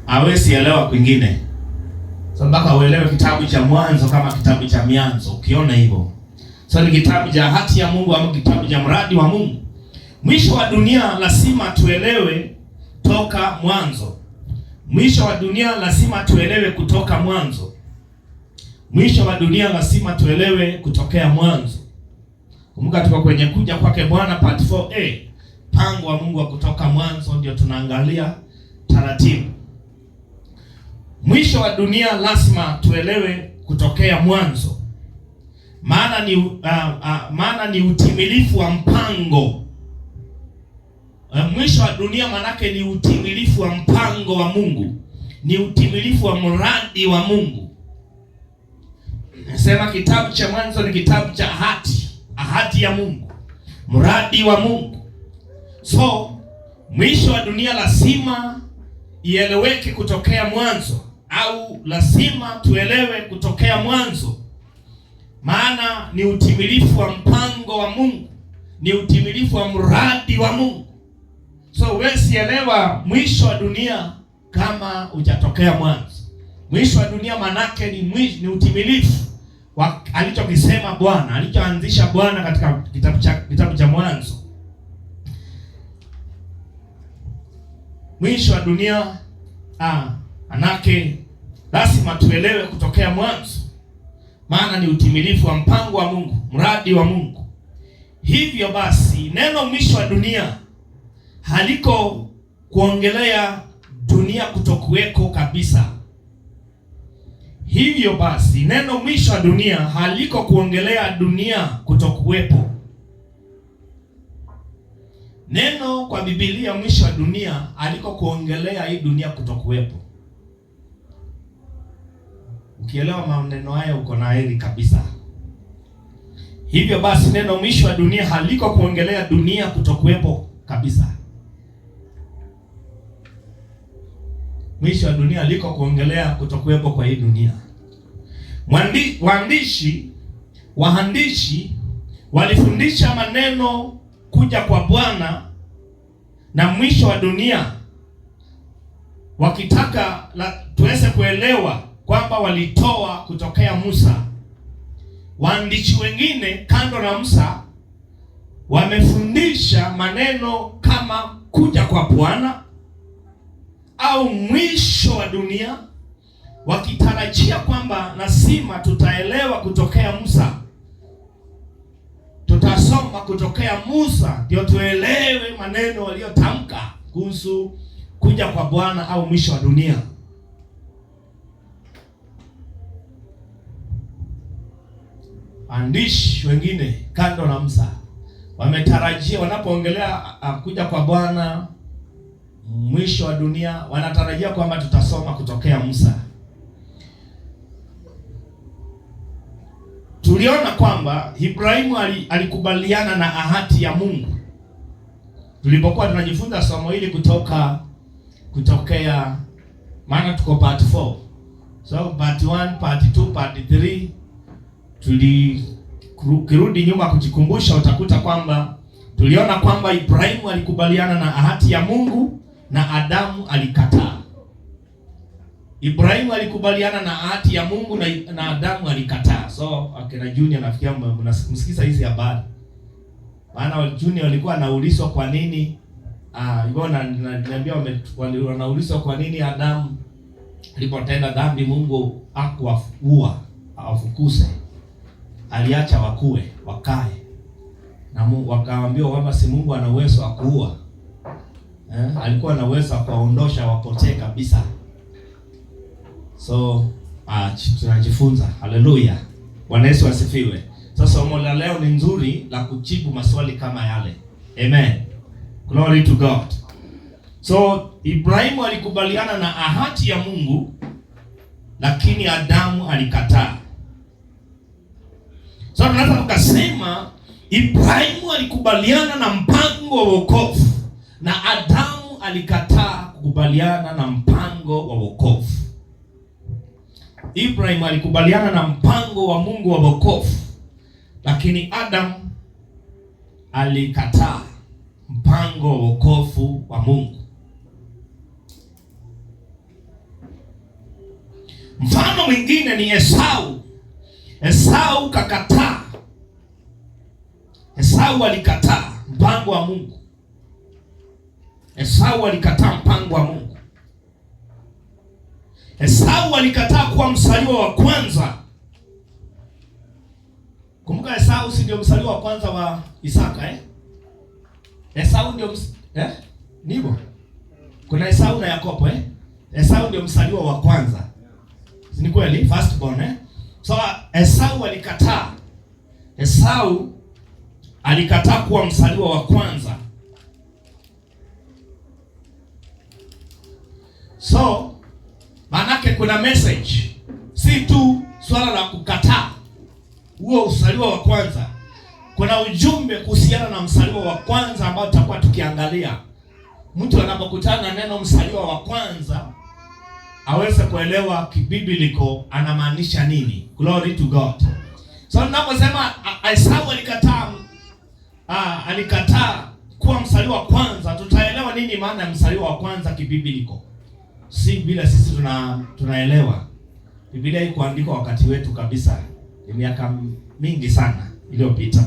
hawezi elewa kwingine. So mpaka uelewe kitabu cha Mwanzo kama kitabu cha mianzo. Ukiona hivyo, so ni kitabu cha hati ya Mungu ama kitabu cha mradi wa Mungu. Mwisho wa dunia lazima tuelewe toka mwanzo. Mwisho wa dunia lazima tuelewe kutoka mwanzo. Mwisho wa dunia lazima tuelewe kutokea mwanzo. Kumbuka tuko kwenye kuja kwake Bwana part 4A. Mpango wa Mungu wa kutoka mwanzo ndio tunaangalia taratibu. Mwisho wa dunia lazima tuelewe kutokea mwanzo. Maana ni utimilifu wa mpango. Mwisho wa dunia manake ni utimilifu wa mpango wa Mungu. Ni utimilifu wa mradi wa Mungu. Nasema kitabu cha Mwanzo ni kitabu cha ahadi ya Mungu, mradi wa Mungu. So mwisho wa dunia lazima ieleweke kutokea mwanzo, au lazima tuelewe kutokea mwanzo, maana ni utimilifu wa mpango wa Mungu, ni utimilifu wa mradi wa Mungu. So huwezi elewa mwisho wa dunia kama hujatokea mwanzo. Mwisho wa dunia manake ni utimilifu alichokisema Bwana, alichoanzisha Bwana katika kitabu cha Mwanzo. Mwisho wa dunia manake lazima tuelewe kutokea mwanzo, maana ni utimilifu wa mpango wa Mungu, mradi wa Mungu. Hivyo basi neno mwisho wa dunia haliko kuongelea dunia kutokuweko kabisa. Hivyo basi neno mwisho wa dunia haliko kuongelea dunia kutokuwepo. Neno kwa Biblia mwisho wa dunia haliko kuongelea hii dunia kutokuwepo. Ukielewa maneno haya uko na heri kabisa. Hivyo basi neno mwisho wa dunia haliko kuongelea dunia kutokuwepo kabisa. Mwisho wa dunia haliko kuongelea kutokuwepo kwa hii dunia. Waandishi walifundisha maneno kuja kwa Bwana na mwisho wa dunia, wakitaka tuweze kuelewa kwamba walitoa kutokea Musa. Waandishi wengine kando na Musa wamefundisha maneno kama kuja kwa Bwana au mwisho wa dunia, wakitarajia kwamba lazima tutaelewa kutokea Musa. Tutasoma kutokea Musa ndio tuelewe maneno waliotamka kuhusu kuja kwa Bwana au mwisho wa dunia. Waandishi wengine kando na Musa wametarajia, wanapoongelea kuja kwa Bwana, mwisho wa dunia, wanatarajia kwamba tutasoma kutokea Musa. Tuliona kwamba Ibrahimu alikubaliana na ahadi ya Mungu. Tulipokuwa tunajifunza somo hili kutokea, maana tuko part 4. So part 1, part 2, part 3 kirudi nyuma kujikumbusha, utakuta kwamba tuliona kwamba Ibrahimu alikubaliana na ahadi ya Mungu na Adamu alikataa. Ibrahimu alikubaliana na ahadi ya Mungu na Adamu alikataa. So akina Junior nafikia mnasikiza hizi habari. Maana Junior walikuwa wanaulizwa kwa nini niambia wanaulizwa kwa nini Adamu alipotenda dhambi Mungu hakuwaua, awafukuse. Aliacha wakae. Na Mungu wakaambiwa kwamba si Mungu ana uwezo wa kuua. Alikuwa na uwezo wa kuondosha wapotee kabisa. So tunajifunza. Haleluya. Bwana Yesu asifiwe. Sasa somo la leo ni nzuri la kujibu maswali kama yale. Amen. Glory to God. So Ibrahimu alikubaliana na ahadi ya Mungu, lakini Adamu alikataa. So tunaweza tukasema Ibrahimu alikubaliana na mpango wa wokovu na Adamu alikataa kukubaliana na mpango wa wokovu. Ibrahimu alikubaliana na mpango wa Mungu wa wokovu, lakini Adamu alikataa mpango wa wokovu wa Mungu. Mfano mwingine ni Esau. Esau kakataa. Esau alikataa mpango wa Mungu. Esau alikataa mpango wa Mungu. Esau alikataa kuwa mzaliwa wa kwanza. Kumbuka Esau si ndio mzaliwa wa kwanza wa Isaka Esau ndio Nibo. Kuna Esau na Yakobo Esau ndio mzaliwa wa kwanza. Ni kweli, first born So Esau alikataa. Esau alikataa kuwa mzaliwa wa kwanza. So manake kuna message, si tu swala la kukataa huo mzaliwa wa kwanza. Kuna ujumbe kuhusiana na mzaliwa wa kwanza ambao tutakuwa tukiangalia. Mtu anapokutana na neno mzaliwa wa kwanza aweze kuelewa kibibliko anamaanisha nini. Glory to God. So ninaposema Esau alikataa kuwa mzaliwa wa kwanza, tutaelewa nini maana ya mzaliwa wa kwanza kibibliko. Si bila sisi tunaelewa. Biblia iko andikwa wakati wetu kabisa. Ni miaka mingi sana iliyopita.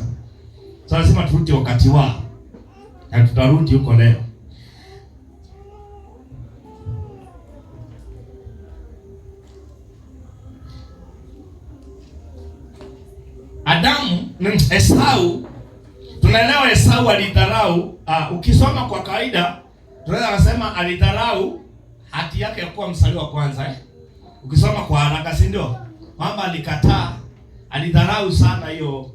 So lazima turudi wakati wao. Na tutarudi huko leo. Esau, tunaelewa Esau alidharau. Ukisoma kwa kawaida tunaweza kusema alidharau haki yake ya kuwa mzaliwa wa kwanza Ukisoma kwa haraka, si ndio? Kwamba alikataa, alidharau sana hiyo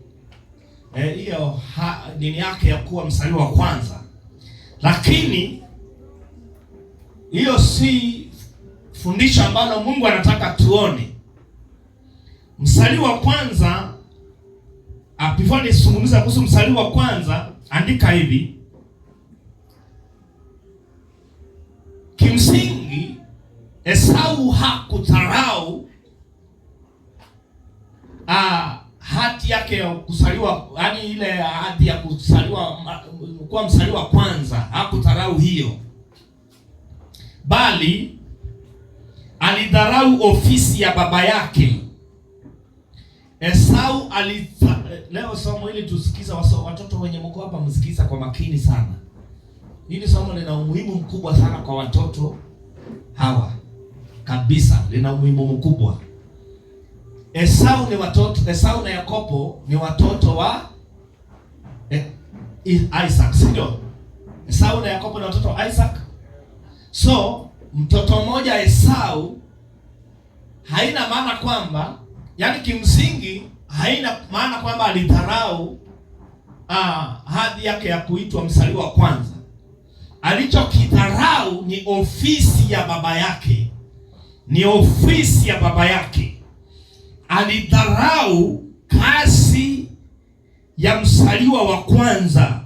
nini yake ya kuwa mzaliwa wa kwanza. Lakini hiyo si fundisho ambalo Mungu anataka tuone. Mzaliwa wa kwanza, before nisungumza kuhusu mzaliwa wa kwanza, andika hivi. Kimsingi Esau hakudharau hati yake ya kuzaliwa, yani ile hati ya kuzaliwa kuwa mzaliwa wa kwanza, hakudharau hiyo. Bali alidharau ofisi ya baba yake. Esau leo somo hili tusikiza watoto wenye mko hapa msikiza kwa makini sana. Hili somo lina umuhimu mkubwa sana kwa watoto hawa. Kabisa, lina umuhimu mkubwa. Esau na Yakobo ni watoto wa Isaac, sio? Esau na Yakobo ni watoto wa Isaac. So, mtoto mmoja Esau haina maana kwamba, yani kimsingi haina maana kwamba alidharau hadhi yake ya kuitwa mzaliwa wa kwanza. Alichokidharau ni ofisi ya baba yake. Ni ofisi ya baba yake. Alidharau kazi ya mzaliwa wa kwanza.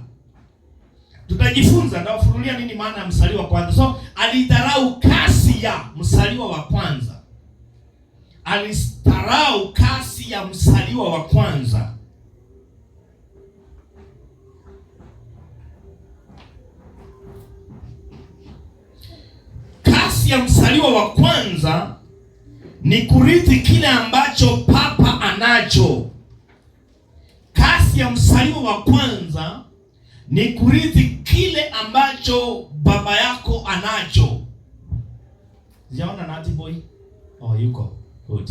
Tutajifunza, nitawafunulia nini maana ya mzaliwa wa kwanza. So, alidharau kazi ya mzaliwa wa kwanza. Alidharau kazi ya mzaliwa wa kwanza. Kazi ya mzaliwa wa kwanza ni kurithi kile ambacho papa anacho. Kazi ya mzaliwa wa kwanza ni kurithi kile ambacho baba yako anacho. Sijaona nati boy? Yuko. Good.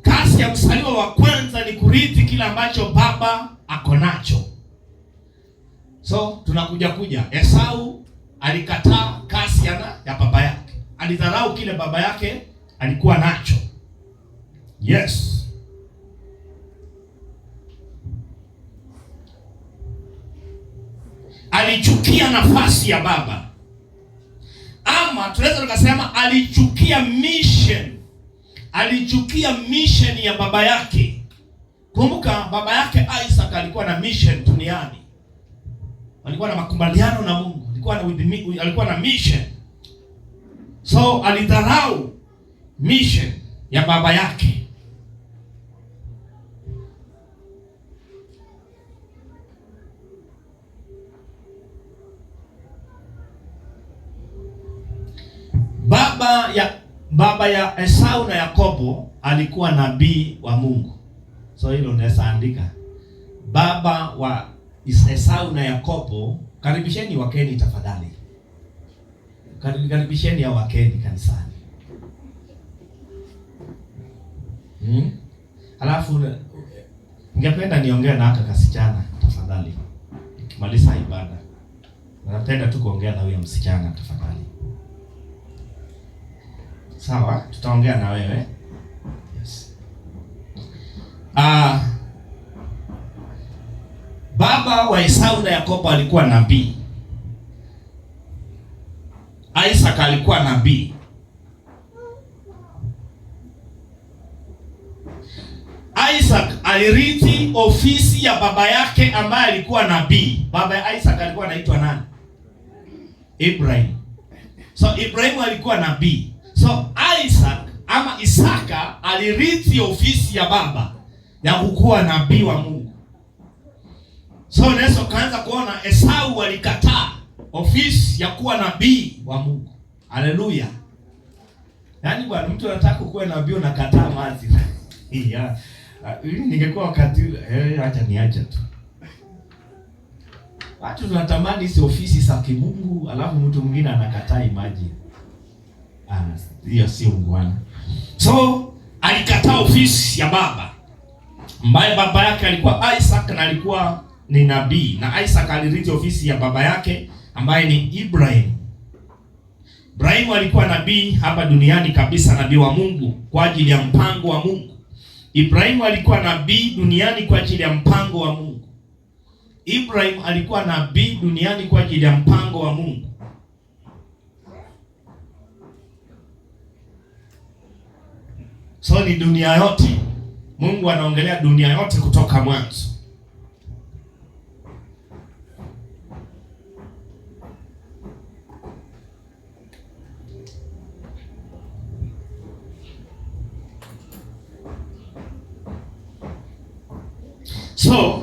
Kazi ya mzaliwa wa kwanza ni kurithi kile ambacho baba ako nacho. So, tunakuja. Esau alikataa kazi ya baba yake. Alidharau kile baba yake alikuwa nacho. Yes. Alichukia nafasi ya baba. Ama tunaweza tukasema alichukia mission. Alichukia mission ya baba yake. Kumbuka baba yake Isaac alikuwa na mission duniani. Alikuwa na makubaliano na Mungu. Alikuwa na mission. So alidharau mission ya baba yake. baba ya Esau na Yakobo alikuwa nabii wa Mungu. So hilo unaweza andika. Baba wa Esau na Yakobo, karibisheni wakeni tafadhali. Karibisheni ya wakeni kanisani. Alafu ningependa niongee na haka kasichana tafadhali. Nikimaliza ibada. Napenda tu kuongea na huyo msichana tafadhali. Sawa, tutaongea na wewe. Yes. Baba wa Esau na Yakobo alikuwa nabii. Isaac alikuwa nabii. Isaac alirithi ofisi ya baba yake ambaye alikuwa nabii. Baba ya Isaac alikuwa anaitwa nani? Ibrahim. So Ibrahim alikuwa nabii. So Isaac ama Isaka alirithi ofisi ya baba ya kuwa nabii wa Mungu. So unaweza kaanza kuona Esau alikataa ofisi ya kuwa nabii wa Mungu. Haleluya. Yaani bwana, mtu anataka kuwa nabii unakataa mazi. Yeah. Ningekuwa wakati acha niache tu. Watu tunatamani hizo ofisi za kimungu, alafu mtu mwingine anakataa. Imagine. Hiyo si ungwana. So alikataa ofisi ya baba ambaye baba yake alikuwa Isaac na alikuwa ni nabii, na Isaac alirithi ofisi ya baba yake ambaye ni Ibrahim. Ibrahim alikuwa nabii hapa duniani kabisa, nabii wa Mungu kwa ajili ya mpango wa Mungu. Ibrahim alikuwa nabii duniani kwa ajili ya mpango wa Mungu. Ibrahim alikuwa nabii duniani kwa ajili ya mpango wa Mungu. So ni dunia yote. Mungu anaongelea dunia yote kutoka mwanzo. So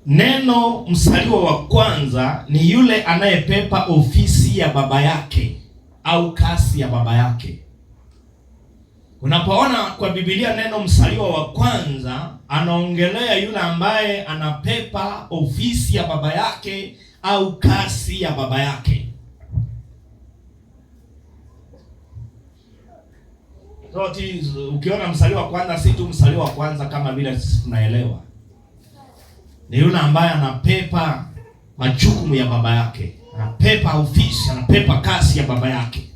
neno msaliwa wa kwanza ni yule anayepepa ofisi ya baba yake au kasi ya baba yake. Unapoona kwa Biblia neno msaliwa wa kwanza, anaongelea yule ambaye anapepa ofisi ya baba yake au kasi ya baba yake. So ukiona msaliwa wa kwanza, si tu msaliwa wa kwanza kama vile sisi tunaelewa. Ni yule ambaye anapepa majukumu ya baba yake, anapepa ofisi, anapepa kasi ya baba yake.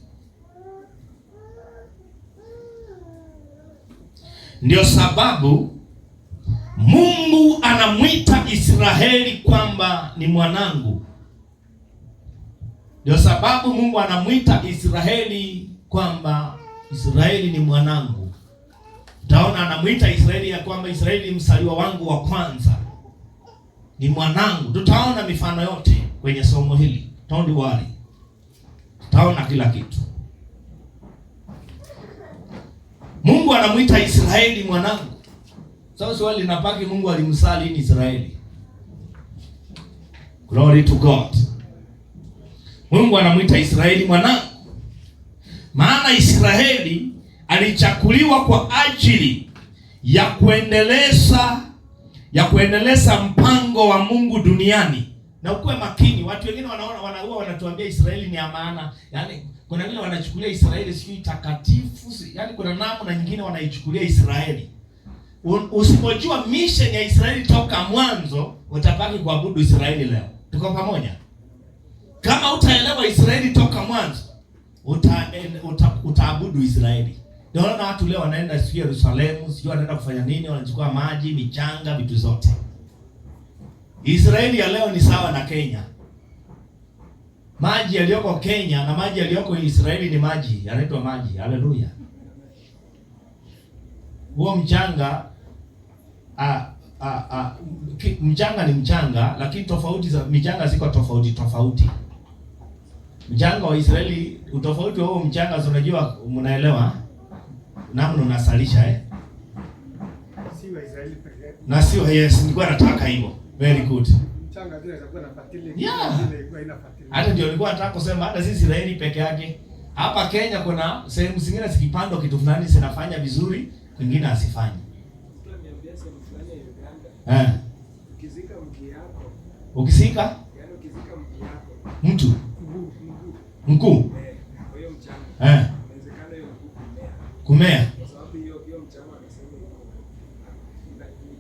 Ndio sababu Mungu anamwita Israeli kwamba ni mwanangu. Ndio sababu Mungu anamwita Israeli kwamba Israeli ni mwanangu. Utaona anamwita Israeli ya kwamba Israeli msaliwa wangu wa kwanza, ni mwanangu. Tutaona mifano yote kwenye somo hili. Don't worry. Tutaona kila kitu. Mungu anamwita Israeli mwanangu. Sasa swali linabaki, Mungu alimsali ni Israeli? Glory to God. Mungu anamwita Israeli mwanangu. Maana Israeli alichakuliwa kwa ajili ya kuendeleza mpango wa Mungu duniani. Na ukuwe makini, watu wengine wanatuambia Israeli ni ya maana. Yaani kuna wengine wanachukulia Israeli sio takatifu, yaani kuna namna nyingine wanaichukulia Israeli. Usipojua mission ya Israeli toka mwanzo, utapaki kuabudu Israeli leo. Tuko pamoja? Kama utaelewa Israeli toka mwanzo, utaabudu Israeli. Ndio naona watu leo wanaenda sio Yerusalemu, sio wanaenda kufanya nini, wanachukua maji, michanga, vitu zote. Israeli ya leo ni sawa na Kenya. Maji yaliyoko Kenya na maji yaliyoko Israeli ni maji, yanaitwa maji. Haleluya. Huo mchanga mchanga ni mchanga, lakini tofauti za michanga ziko tofauti. Mchanga wa Israeli, utofauti wa huo mchanga, unajua, mnaelewa namna unasalisha Si wa Israeli pekee. Na sio, yes, nilikuwa nataka hivyo. Very good. mchanga vile itakuwa na fertility. Yeah. Ile ilikuwa ina fertility. Hata ndio nilikuwa nataka kusema hata si Israeli peke yake. Hapa Kenya kuna sehemu zingine zikipandwa kitu fulani zinafanya vizuri, kwingine hasifanye. Ukizika mke yako. Ukizika? Yaani ukizika mke yako. Mtu. Mkuu. Kwa hiyo mchanga. Inawezekana hiyo kumea. Kwa sababu hiyo mchanga anasema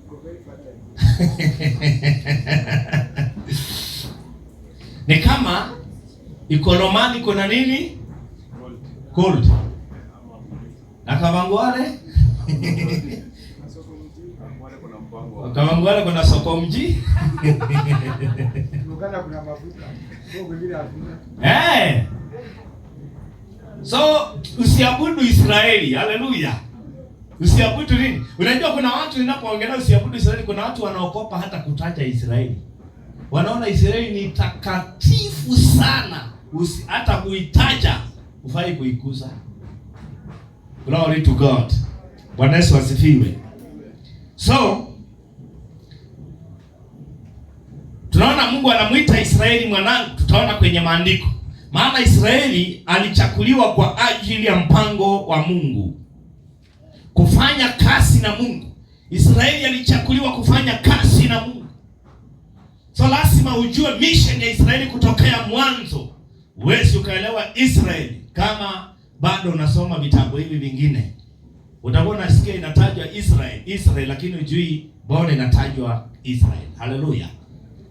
iko very fertile. Ni kama Ikolomani kuna nini? Gold. Na Kawangware? Kawangware kuna soko mji? Uganda kuna mafuta. So usiabudu Israeli. Haleluya. Usiabudu nini? Unajua kuna watu ninapoongelea usiabudu Israeli, kuna watu wanaokopa hata kutaja Israeli. Wanaona Israeli ni takatifu sana. Hata kuitaja ufai kuikuza. Glory to God. Bwana Yesu asifiwe. So tunaona Mungu anamuita Israeli mwanangu, tutaona kwenye maandiko. Maana Israeli alichakuliwa kwa ajili ya mpango wa Mungu, kufanya kazi na Mungu. Israeli alichakuliwa kufanya kazi na Mungu. So lazima ujue mission ya Israeli kutokea mwanzo. Huwezi ukaelewa Israeli kama bado unasoma vitabu hivi vingine. Utakuwa unasikia inatajwa Israel, lakini hujui mbona inatajwa Israel. Hallelujah.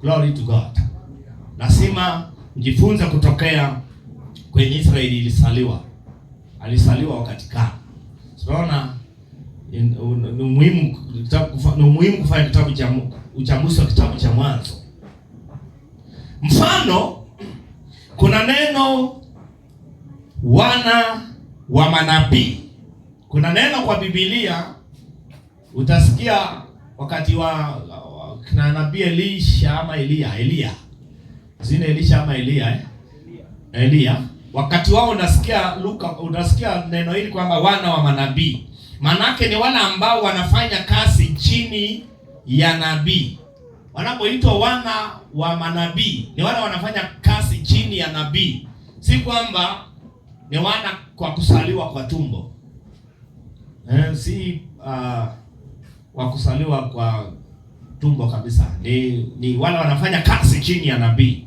Glory to God. Lazima ujifunze kutokea kwenye Israeli ilisaliwa. Alisaliwa wakati gani? Tunaona ni muhimu kufanya kitabu cha uchambuzi wa kitabu cha Mwanzo. Mfano, kuna neno wana wa manabii. Kuna neno kwa Biblia utasikia wakati wa kina nabii Elisha ama Elia. Zine Elisha ama Elia. Wakati wao unasikia neno hili kwamba wana wa manabii. Manake ni wale ambao wanafanya kazi chini ya nabii. Wanapoitwa wana wa manabii, ni wale wanafanya kazi chini ya nabii. Si kwamba ni wana kwa kusaliwa kwa tumbo. Wa kusaliwa kwa tumbo kabisa. Ni wale wanafanya kazi chini ya nabii.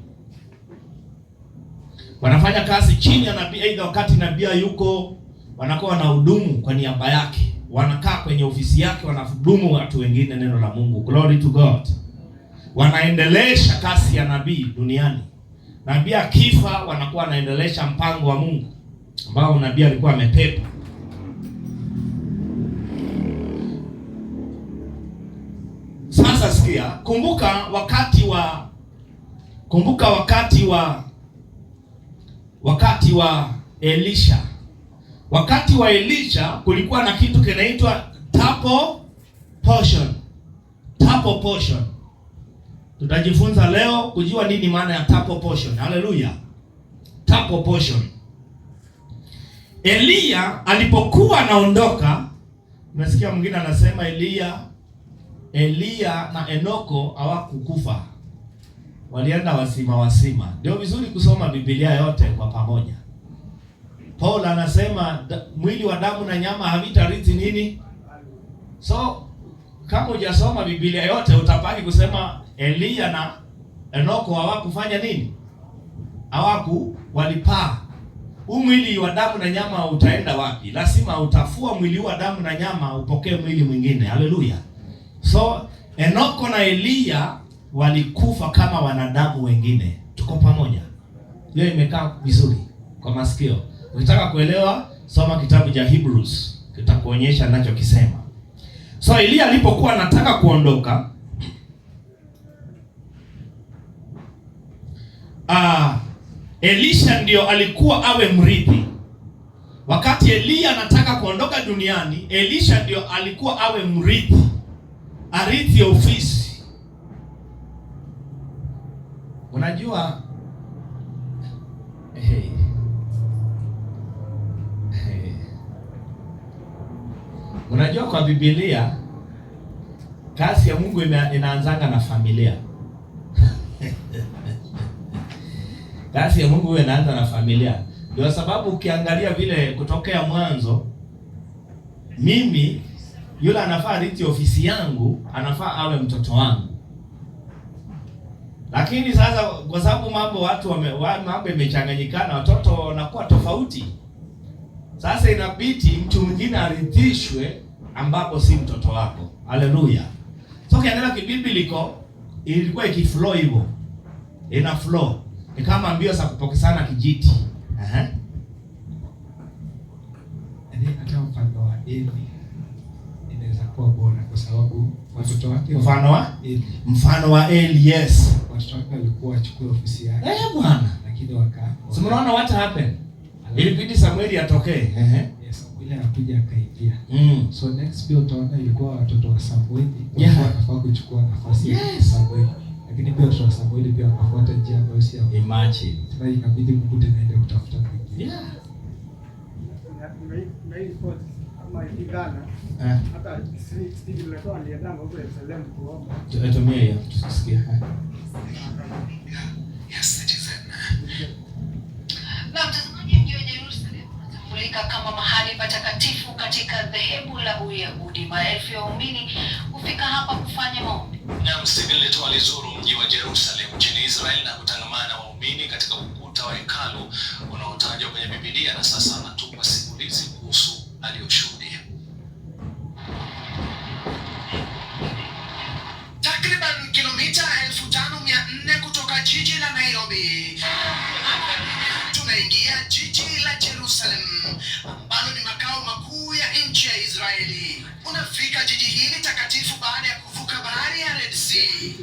Wanafanya kazi chini ya nabii, aidha wakati nabii yuko, wanakuwa wanahudumu kwa niaba yake. Wanakaa kwenye ofisi yake, wanahudumu watu wengine neno la Mungu. Glory to God. Wanaendelesha kazi ya nabii duniani. Nabii akifa, wanakuwa wanaendelesha mpango wa Mungu ambao nabii alikuwa amepepa. Sasa sikia, kumbuka wakati wa Elisha. Wakati wa Elisha kulikuwa na kitu kinaitwa tapo portion. Tutajifunza leo kujua nini maana ya tapo portion. Hallelujah. Tapo portion. Elia alipokuwa anaondoka, unasikia mwingine anasema Elia na Enoko hawakukufa. Walienda wasima. Ndio vizuri kusoma Biblia yote kwa pamoja. Paul anasema mwili wa damu na nyama havitarithi nini? So kama hujasoma Biblia yote utabaki kusema Elia na Enoko hawakufanya nini? Walipaa. Huu mwili wa damu na nyama utaenda wapi? Lazima utafua mwili wa damu na nyama upokee mwili mwingine. Haleluya. So Enoko na Elia walikufa kama wanadamu wengine. Tuko pamoja. Hiyo imekaa vizuri kwa masikio. Ukitaka kuelewa, soma kitabu cha Hebrews. Kitakuonyesha ninachokisema. So Elia alipokuwa anataka kuondoka, Elisha ndio alikuwa awe mrithi. Wakati Elia anataka kuondoka duniani, Elisha ndio alikuwa awe mrithi. Arithi ofisi. Unajua unajua kwa Biblia kazi ya Mungu inaanzanga na familia. Kazi ya Mungu huwa inaanza na familia. Ndio sababu ukiangalia vile kutokea mwanzo, mimi yule anafaa riti ofisi yangu, anafaa awe mtoto wangu. Lakini sasa kwa sababu mambo imechanganyikana, watoto wanakuwa tofauti. Sasa inabidi mtu mwingine arithishwe ambapo si mtoto wako. Haleluya. So ukiangalia kibibliko ilikuwa ikiflow hivyo. Ina flow. Ni kama mbio za kupokezana kijiti. Hata mfano wa Eli inaweza kuwa bora kwa sababu watoto wake mfano wa Eli, yes. Watoto wake walikuwa wachukue ofisi yake. Bwana. Lakini so unaona what happened? Ilibidi Samueli atokee. Yes, ile anakuja akaingia. So next pia utaona ilikuwa watoto wa Samueli wanafaa kuchukua nafasi ya Samueli. Lakini pia watoto wa Samueli pia wakafuata njia ambayo si ya imagine. Sasa inabidi Mungu tena aende kutafuta mwingine. Yeah. Na hii sport kama ikigana hata Steve alikuwa alienda huko Yerusalemu kuomba. Tutumie hiyo tusikie. Yes, citizen. Na mtazamaji, mji wa Yerusalemu unatambulika kama mahali patakatifu katika dhehebu la Uyahudi. Maelfu ya waumini hufika hapa kufanya maombi. Na Stephen Leto alizuru mji wa Yerusalemu nchini Israeli na kutangamana na waumini katika ukuta wa hekalu unaotajwa kwenye Biblia, na sasa anatupa simulizi kuhusu aliyoshuhudia. Takriban kilomita 5,400 kutoka jiji la Nairobi, tunaingia jiji la Yerusalemu ambalo ni makao makuu ya nchi ya Israeli. Unafika jiji hili takatifu baada ya kuvuka bahari ya Red Sea.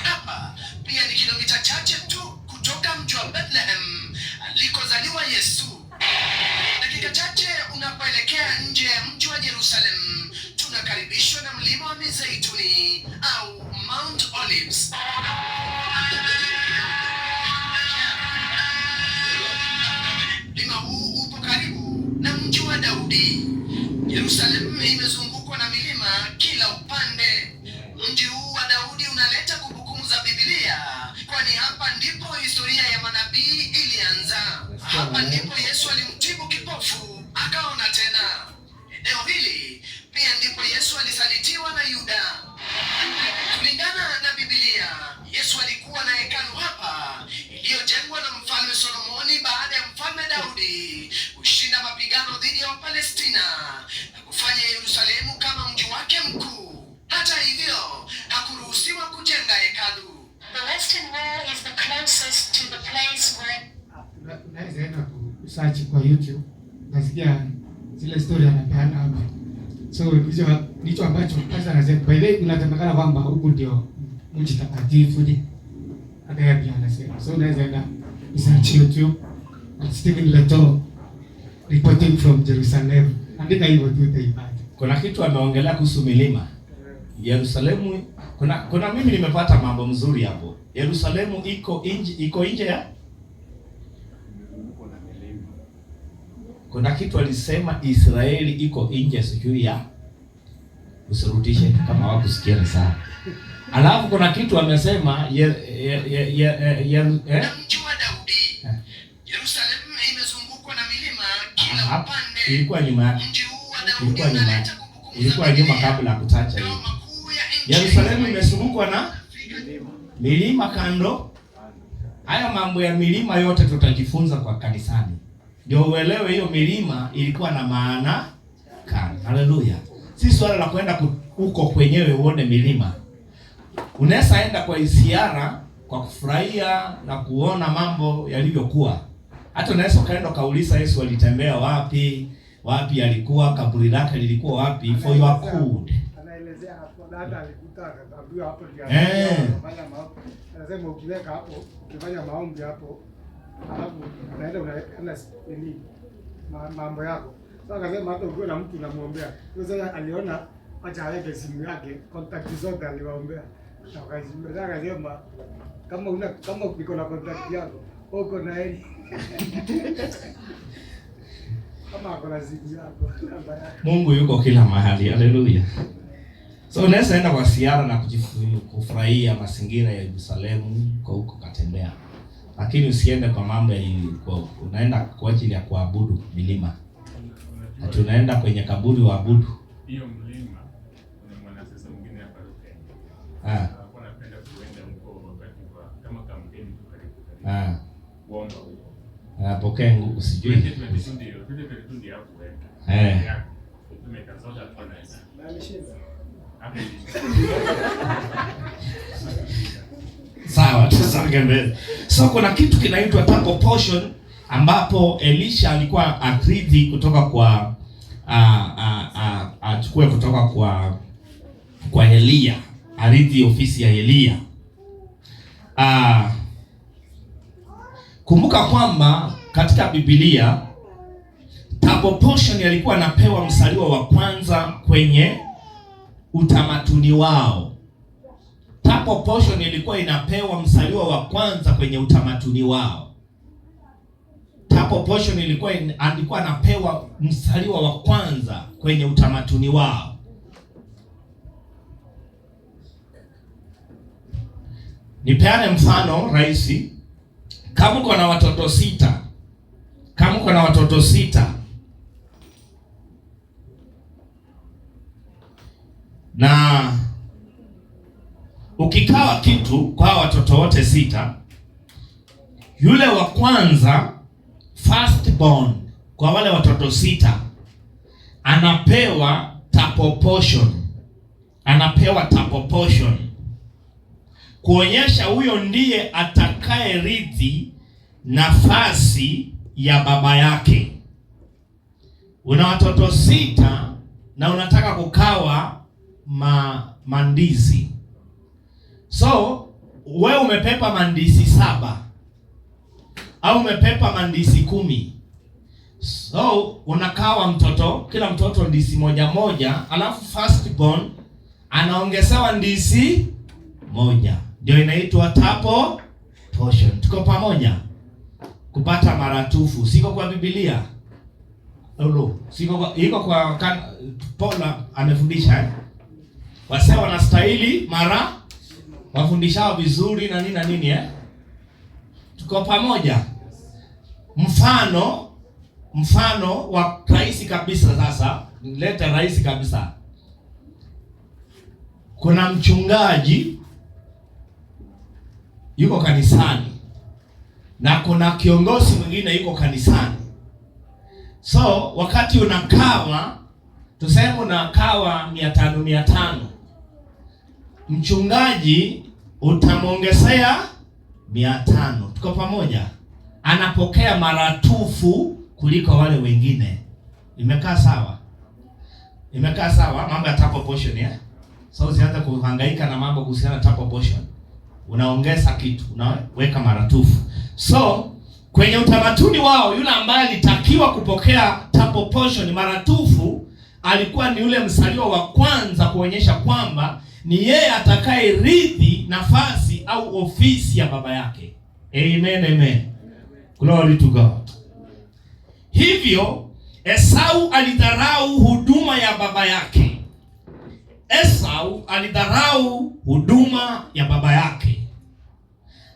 Hapa pia ni kilomita chache tu kutoka mji wa Bethlehem alikozaliwa Yesu. Dakika chache unapoelekea nje ya mji wa Yerusalemu, tunakaribishwa na mlima wa Mizeituni au Mount Olives. Mlima huu upo karibu na mji wa Daudi. Yerusalemu imezungukwa na milima kila upande. Mji huu wa Daudi unaleta kumbukumbu za Biblia, kwani hapa ndipo historia ya manabii ilianza. Hapa ndipo Yesu alimtibu kipofu akaona tena. Eneo hili pia ndipo Yesu alisalitiwa na Yuda. Kulingana na Biblia, Yesu alikuwa na hekalu hapa iliyojengwa na Mfalme Solomoni baada ya Mfalme Daudi kushinda mapigano dhidi ya Wapalestina na kufanya Yerusalemu kama mji wake mkuu. Hata hivyo, hakuruhusiwa kujenga hekalu. The Western Wall is the closest to the place where Unaweza enda kusearch kwa YouTube, nasikia zile story anapeana hapa. So ndicho ambacho sasa anasema. By the way, unatamkana kwamba huku ndio mji takatifu ni. Hata yeye pia anasema. So unaweza enda search YouTube at Stephen Leto reporting from Jerusalem. Andika hivyo tu utaipata. Kuna kitu ameongelea kuhusu milima. Yerusalemu, kuna mimi nimepata mambo mzuri hapo. Yerusalemu iko nje ya kuna kitu alisema Israeli iko nje sijui ya usirudishe kama wakusikia ni sawa. Alafu kuna kitu amesema mji wa Daudi. Yerusalemu imezungukwa na milima kila upande. Ilikuwa nyuma yake. Mji huu wa Daudi unaleta kumbukumbu. Ilikuwa nyuma kabla ya kutacha hiyo. Yerusalemu imezungukwa na milima kando. Haya mambo ya milima yote tutajifunza kwa kanisani. Ndio uelewe hiyo milima ilikuwa na maana gani. Haleluya. Si swala la kwenda huko kwenyewe uone milima. Unaweza enda kwa isiara kwa kufurahia na kuona mambo yalivyokuwa. Hata unaweza kaenda kauliza Yesu alitembea wapi, wapi alikuwa, kaburi lake lilikuwa wapi, for your good. Anaelezea hapo hata alikuta akaambiwa hapo ndio anafanya maombi. Anasema ukiweka hapo, ukifanya maombi hapo, alafu unaenda unaenda nini? Mambo yako. Sasa akasema hata ukiwa na mtu unamwombea. Sasa aliona acha aweke simu yake, contact zote aliwaombea. Sasa akasema kama uko na contact yako, uko na yeye. Kama uko na simu yako, Mungu yuko kila mahali. Haleluya. So unaweza enda kwa siara na kufurahia mazingira ya Yerusalemu, kwa huko katembea. lakini usiende kwa mambo ya unaenda kwa ajili ya kuabudu milima. Ati unaenda kwenye kaburi waabudu. Hiyo mlima kuna mwanasiasa mwingine hapa Kenya. Alikuwa anapenda kuenda huko wakati wa kama kampeni tu karibu. Kuomba huko. Anapokea nguvu sijui. Ndio hapo wewe. Tumekazoda kwa nasa. Sawa, tusonge mbele. So kuna kitu kinaitwa double portion ambapo Elisha alikuwa akridhi kutoka kwa achukue kutoka kwa Elia, aridhi ofisi ya Elia. Kumbuka kwamba katika Biblia double portion alikuwa anapewa mzaliwa wa kwanza kwenye utamaduni wao. Double portion ilikuwa inapewa mzaliwa wa kwanza kwenye utamaduni wao. Double portion alikuwa anapewa mzaliwa wa kwanza kwenye utamaduni wao. Nipeane mfano rahisi. Kama uko na watoto sita, na ukikawa kitu kwa watoto wote 6, yule wa kwanza first born kwa wale watoto 6 anapewa double portion, kuonyesha huyo ndiye atakayerithi nafasi ya baba yake. Una watoto 6 na unataka kukawa mandizi. So wewe umepepa mandizi 7 au umepepa mandizi 10. So unakawa kila mtoto ndizi moja, alafu first born anaongezewa ndizi 1. Ndio inaitwa double portion. Tuko pamoja? Kupata maratufu. Siko kwa Biblia. Iko kwa Paula amefundisha Wase wanastahili mara wafundishao vizuri na nini Tuko pamoja? Mfano wa rahisi kabisa sasa, nilete rahisi kabisa. Kuna mchungaji yuko kanisani na kuna kiongozi mwingine yuko kanisani. So wakati unakawa, tuseme unakawa 500, mchungaji utamwongezea 500. Tuko pamoja? Anapokea maratufu kuliko wale wengine. Imekaa sawa? Mambo ya double portion So usianze kuhangaika na mambo kuhusiana na double portion. Unaongeza kitu, unaweka maratufu. So kwenye utamaduni wao, yule ambaye alitakiwa kupokea double portion maratufu alikuwa ni yule mzaliwa wa kwanza, kuonyesha kwamba ni yeye atakayerithi nafasi au ofisi ya baba yake. Amen. Glory to God. Hivyo Esau alidharau huduma ya baba yake.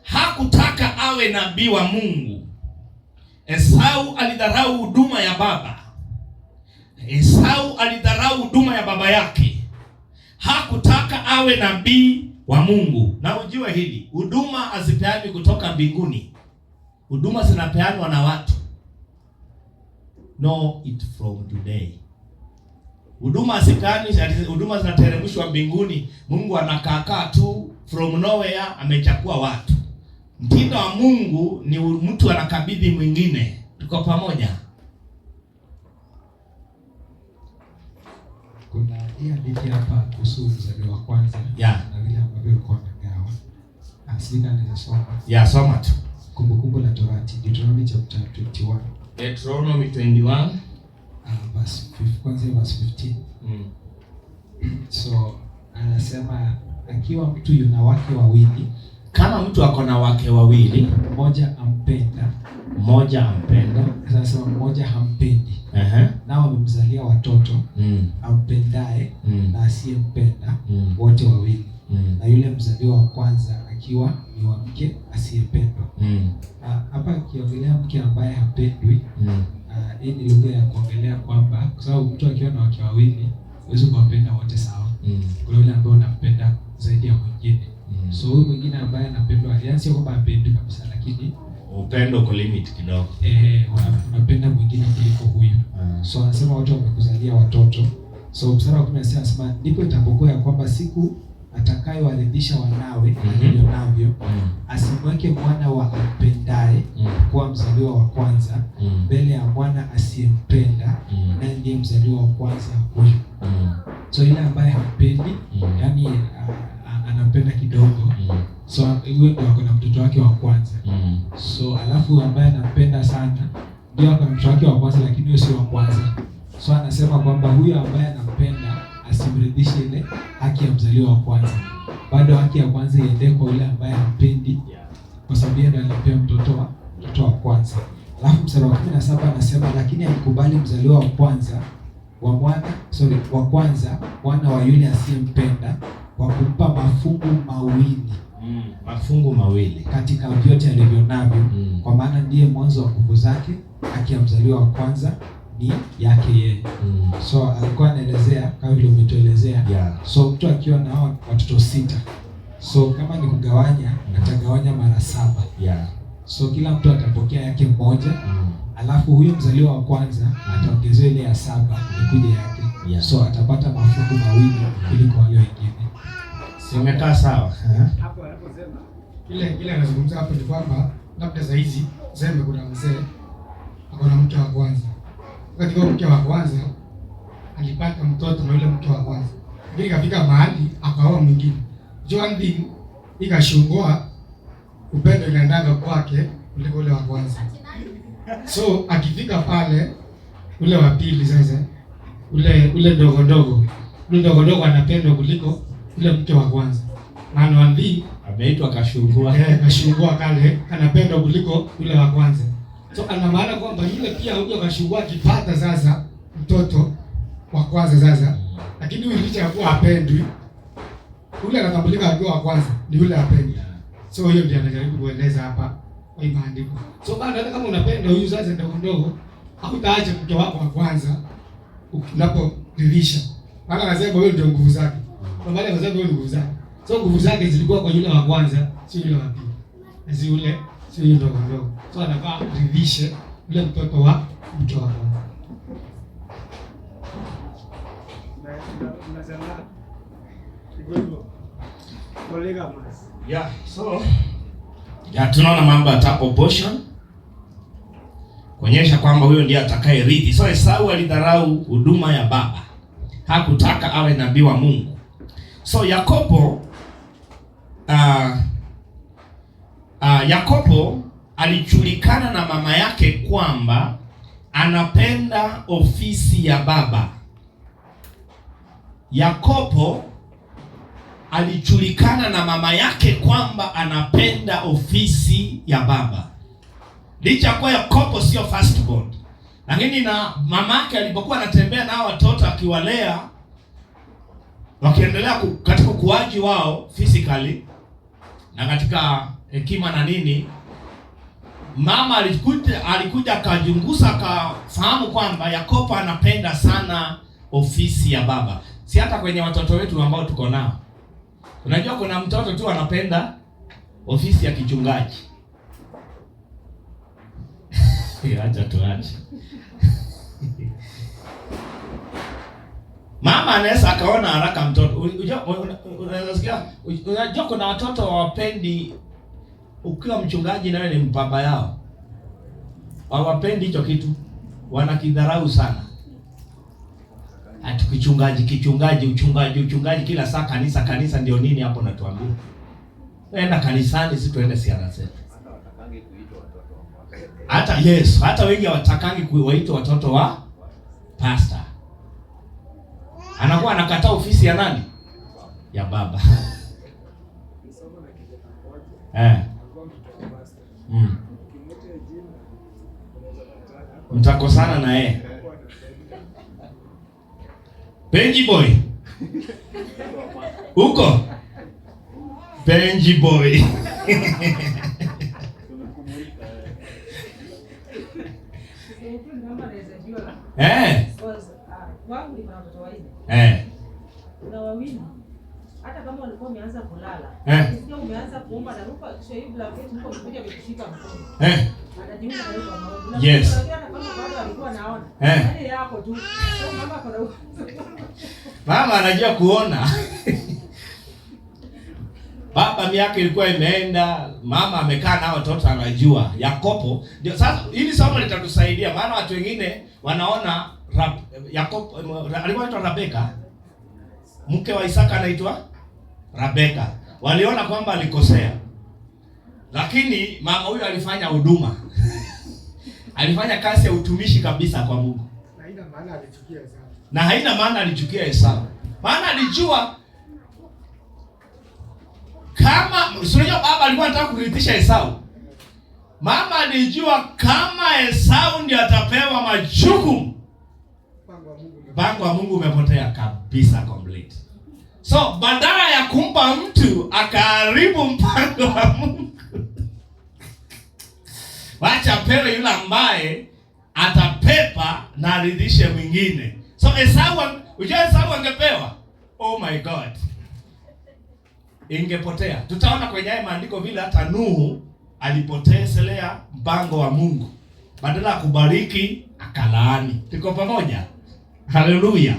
Hakutaka awe nabii wa Mungu. Esau alidharau huduma ya baba. Esau alidharau huduma ya baba yake. Hakutaka awe nabii wa Mungu. Na ujue hili, huduma hazipeani kutoka mbinguni. Huduma zinapeanwa na watu. Know it from today. Huduma zinateremshwa mbinguni. Mungu anakaa tu from nowhere, amechakua watu. Mtindo wa Mungu ni mtu anakabidhi mwingine. Tuko pamoja? Kuna hii hadithi hapa kuhusu mzaliwa wa kwanza na vile ambavyo alikuwa anagawa. Asika ninasoma. Soma tu. Kumbukumbu la Torati, Deuteronomy chapter 21. Deuteronomy 21 verse 15. So anasema akiwa mtu yuna wake wawili, kama mtu ako na wake wawili, mmoja ampenda, sasa mmoja hampendi. Nao wamemzalia watoto, ampendaye na asiyempenda, wote wawili. Na yule mzaliwa wa kwanza akiwa ni wa mke asiyependwa. Hapa akiongelea mke ambaye hapendwi, hii ni lugha ya kuongelea kwamba kwa sababu mtu akiwa na wake wawili huwezi kuwapenda wote sawa. Kuna yule ambaye unampenda zaidi ya mwingine. So huyu mwingine ambaye anapendwa, yani sio kwamba hapendwi kabisa, lakini upendo uko limit kidogo. Unapenda mwingine kuliko huyu. So anasema watu wamekuzalia watoto. So mstari wa 10 anasema ndipo itapokuwa ya kwamba siku atakayowaridhisha wanawe alivyo navyo, asimweke mwana wa ampendaye kuwa mzaliwa wa kwanza mbele ya mwana asiyempenda, naye ndiye mzaliwa wa kwanza huyu. So ile ambaye hampendi, yani anampenda kidogo, so huyo ndio ako na mtoto wake wa kwanza. So alafu ambaye anampenda sana ndio ako na mtoto wake wa kwanza, lakini huyo sio wa kwanza. So anasema kwamba huyo ambaye anampenda asimridhishe ile haki ya mzaliwa wa kwanza. Bado haki ya kwanza iende kwa yule ambaye hampendi, kwa sababu yeye ndiye alipea mtoto wa kwanza. Alafu mstari wa 17 anasema lakini akikubali mzaliwa wa kwanza wa kwanza mwana wa yule asiyempenda, kwa kumpa mafungu mawili katika vyote alivyo navyo, kwa maana ndiye mwanzo wa nguvu zake, haki ya mzaliwa wa kwanza ni yake yeye. So alikuwa anaelezea kama vile umetuelezea. So mtu akiwa na watoto 6, so kama ni kugawanya, atagawanya mara 7. So kila mtu atapokea yake moja. Alafu huyo mzaliwa wa kwanza ataongezewa ile ya 7 ikuje yake. So atapata mafungu mawili kuliko wale wengine. Simekaa sawa? Hapo anaposema kile anazungumza hapo ni kwamba labda za hizi sema kuna mzee akona mke wa kwanza. Wakati mke wa kwanza alipata mtoto na yule mke wa kwanza, lakini kafika mahali akaoa mwingine. Joandi ikashungua upendo inaendaga kwake kuliko ule wa kwanza. So akifika pale ule wa pili sasa, ule ndogo anapendwa kuliko ule mke wa kwanza. Maana wandi ameitwa kashungua. Kashungua kale anapendwa kuliko ule wa kwanza. So ana maana kwamba yule pia huyo kashungua akipata sasa mtoto wa kwanza sasa, lakini huyu licha ya kuwa hapendwi, ule anatambulika akiwa wa kwanza ni yule hapendwi. So hiyo ndio anajaribu kueleza hapa kwa maandiko. So hata kama unapenda huyu sasa ndogo, hautaacha mke wako wa kwanza unaporidhisha. Maana anasema wewe ndio nguvu zake. Kwa maana anasema wewe ndio nguvu zake. So nguvu zake zilikuwa kwa yule wa kwanza, sio yule wa pili. Sio yule ndogo. So anafaa kuridhishe yule mtoto wa mke wa kwanza. Tunaona mambo ya abortion kuonyesha kwamba huyo ndiye atakayerithi. So Esau alidharau huduma ya baba, hakutaka awe nabii wa Mungu. So Yakobo alijulikana na mama yake kwamba anapenda ofisi ya baba. Yakobo alijulikana na mama yake kwamba anapenda ofisi ya baba. Licha kwa Yakobo sio firstborn, lakini na mama yake alipokuwa anatembea na watoto akiwalea, wakiendelea katika ukuaji wao physically na katika hekima na nini, mama alikuja akajungusa akafahamu kwamba Yakobo anapenda sana ofisi ya baba. Si hata kwenye watoto wetu ambao tuko nao, unajua kuna mtoto tu anapenda ofisi ya kichungaji. Acha tuache. Mama anaweza akaona haraka mtoto. Unajua kuna watoto hawapendi ukiwa mchungaji na wewe ni baba yao. Hawapendi hicho kitu. Wanakidharau sana. Ati uchungaji kila saa kanisa ndio nini hapo natuambia. Nenda kanisani, si tuende siara zetu. Hata wengi hawatakangi kuwaita watoto wa pastor. Anakuwa anakataa ofisi ya nani? Ya baba. Mtakosana na yeye. Benji boy. Uko? Benji boy. Wangu ni watoto wanne. Kuna wawili. Hata kama walikuwa wameanza kulala. Sio umeanza kuomba na ruka kisha hivi blanketi mko mmoja amekushika mkono. Anajiunga na hiyo mama. Yes. Hata kama bado alikuwa anaona. Yaani yako tu. Mama kuna mama anajua kuona. Baba miaka ilikuwa imeenda, mama amekaa na watoto anajua. Yakobo ndio sasa hili somo litatusaidia maana watu wengine wanaona Yakobo alikuwa anaitwa Rebeka. Mke wa Isaka anaitwa Rebeka. Waliona kwamba alikosea. Lakini mama huyu alifanya huduma. Alifanya kazi ya utumishi kabisa kwa Mungu. Haina maana alichukia Esau. Na haina maana alichukia Esau. Maana alijua kama sio baba alikuwa anataka kuridhisha Esau. Mama alijua kama Esau ndiye atapewa majukumu. Mpango wa Mungu umepotea kabisa complete. So badala ya kumpa mtu akaharibu mpango wa Mungu. Wacha pewe yule ambaye atapepa na aridhishe mwingine. So Esau angepewa. Oh my God. Ingepotea. Tutaona kwenye haya maandiko vile hata Nuhu alipoteselea mpango wa Mungu. Badala ya kubariki akalaani. Tuko pamoja? Haleluya.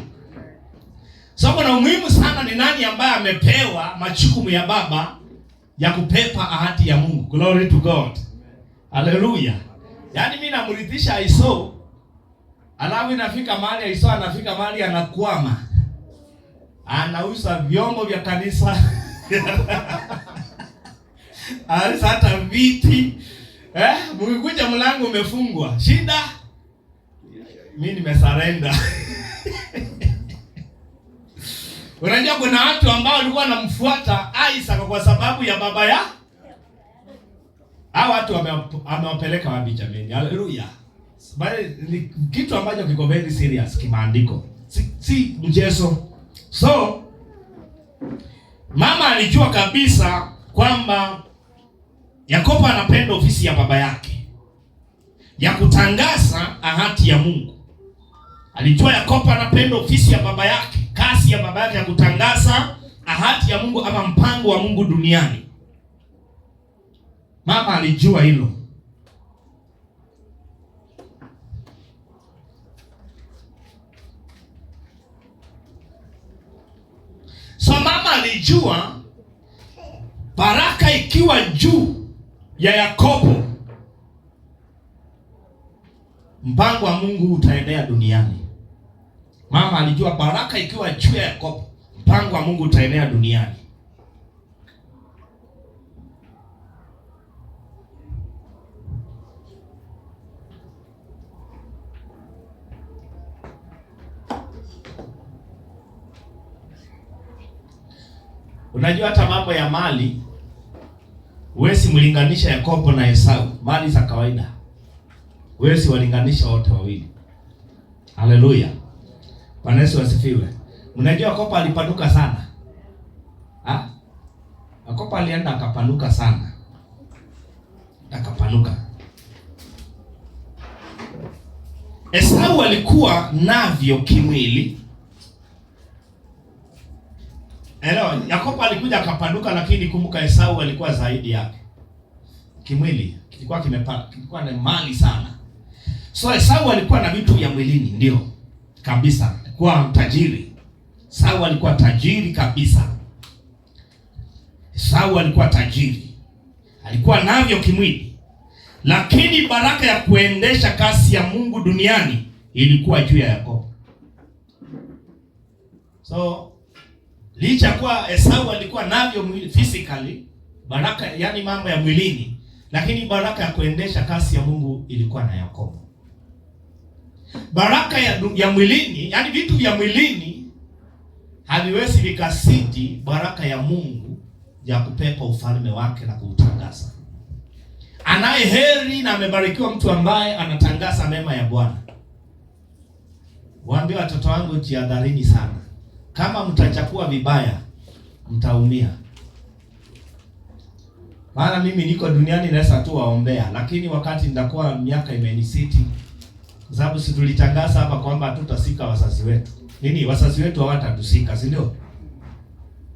Somo la muhimu sana ni nani ambaye amepewa majukumu ya baba ya kupepa ahadi ya Mungu. Glory to God. Haleluya. Yaani mimi namridhisha Esau. Alafu inafika mahali Esau anafika mahali anakwama. Anauza vyombo vya kanisa. Alisa hata viti. Mkikuja mlango umefungwa. Shida? Mimi nimesarenda. Unajua kuna watu ambao walikuwa wanamfuata Isaka kwa sababu ya baba ya. Hao watu amewapeleka wapi jameni? Haleluya. Bali ni kitu ambacho kiko very serious kimaandiko. Si mchezo. So mama alijua kabisa kwamba Yakobo anapenda ofisi ya baba yake ya kutangaza ahadi ya Mungu. Alijua Yakobo anapenda ofisi ya baba yake, kazi ya baba yake ya kutangaza ahadi ya Mungu ama mpango wa Mungu duniani. Mama alijua hilo. So mama alijua baraka ikiwa juu ya Yakobo, mpango wa Mungu utaenea duniani. Mama alijua baraka ikiwa juu ya Yakobo, mpango wa Mungu utaenea duniani. Unajua hata mambo ya mali huwezi mlinganisha Yakobo na Esau, mali za kawaida. Huwezi walinganisha wote wawili. Haleluya. Bwana Yesu asifiwe. Unajua Yakobo alipanuka sana. Yakobo alienda akapanuka sana. Akapanuka. Esau alikuwa navyo kimwili. Elewa, Yakobo alikuja akapanuka, lakini kumbuka Esau alikuwa zaidi yake. Kimwili, kilikuwa na mali sana. So Esau alikuwa na vitu vya mwilini, ndio. Kabisa, alikuwa tajiri. Esau alikuwa tajiri kabisa. Esau alikuwa tajiri. Alikuwa navyo kimwili. Lakini baraka ya kuendesha kazi ya Mungu duniani ilikuwa juu ya Yakobo. So licha kwa Esau alikuwa navyo mwili physically, baraka yani mambo ya mwilini, lakini baraka ya kuendesha kazi ya Mungu ilikuwa na Yakobo. Baraka ya mwilini, yani vitu vya mwilini haviwezi vikasiti baraka ya Mungu ya kupepa ufalme wake na kuutangaza. Anaye heri na amebarikiwa mtu ambaye anatangaza mema ya Bwana. Waambie watoto wangu jihadharini sana. Kama mtachakua vibaya, mtaumia. Maana mimi niko duniani naweza tu waombea, lakini wakati nitakuwa miaka imenisiti, kwa sababu si tulitangaza hapa kwamba hatutasika wazazi wetu. Nini? Wazazi wetu hawatatusika, si ndio?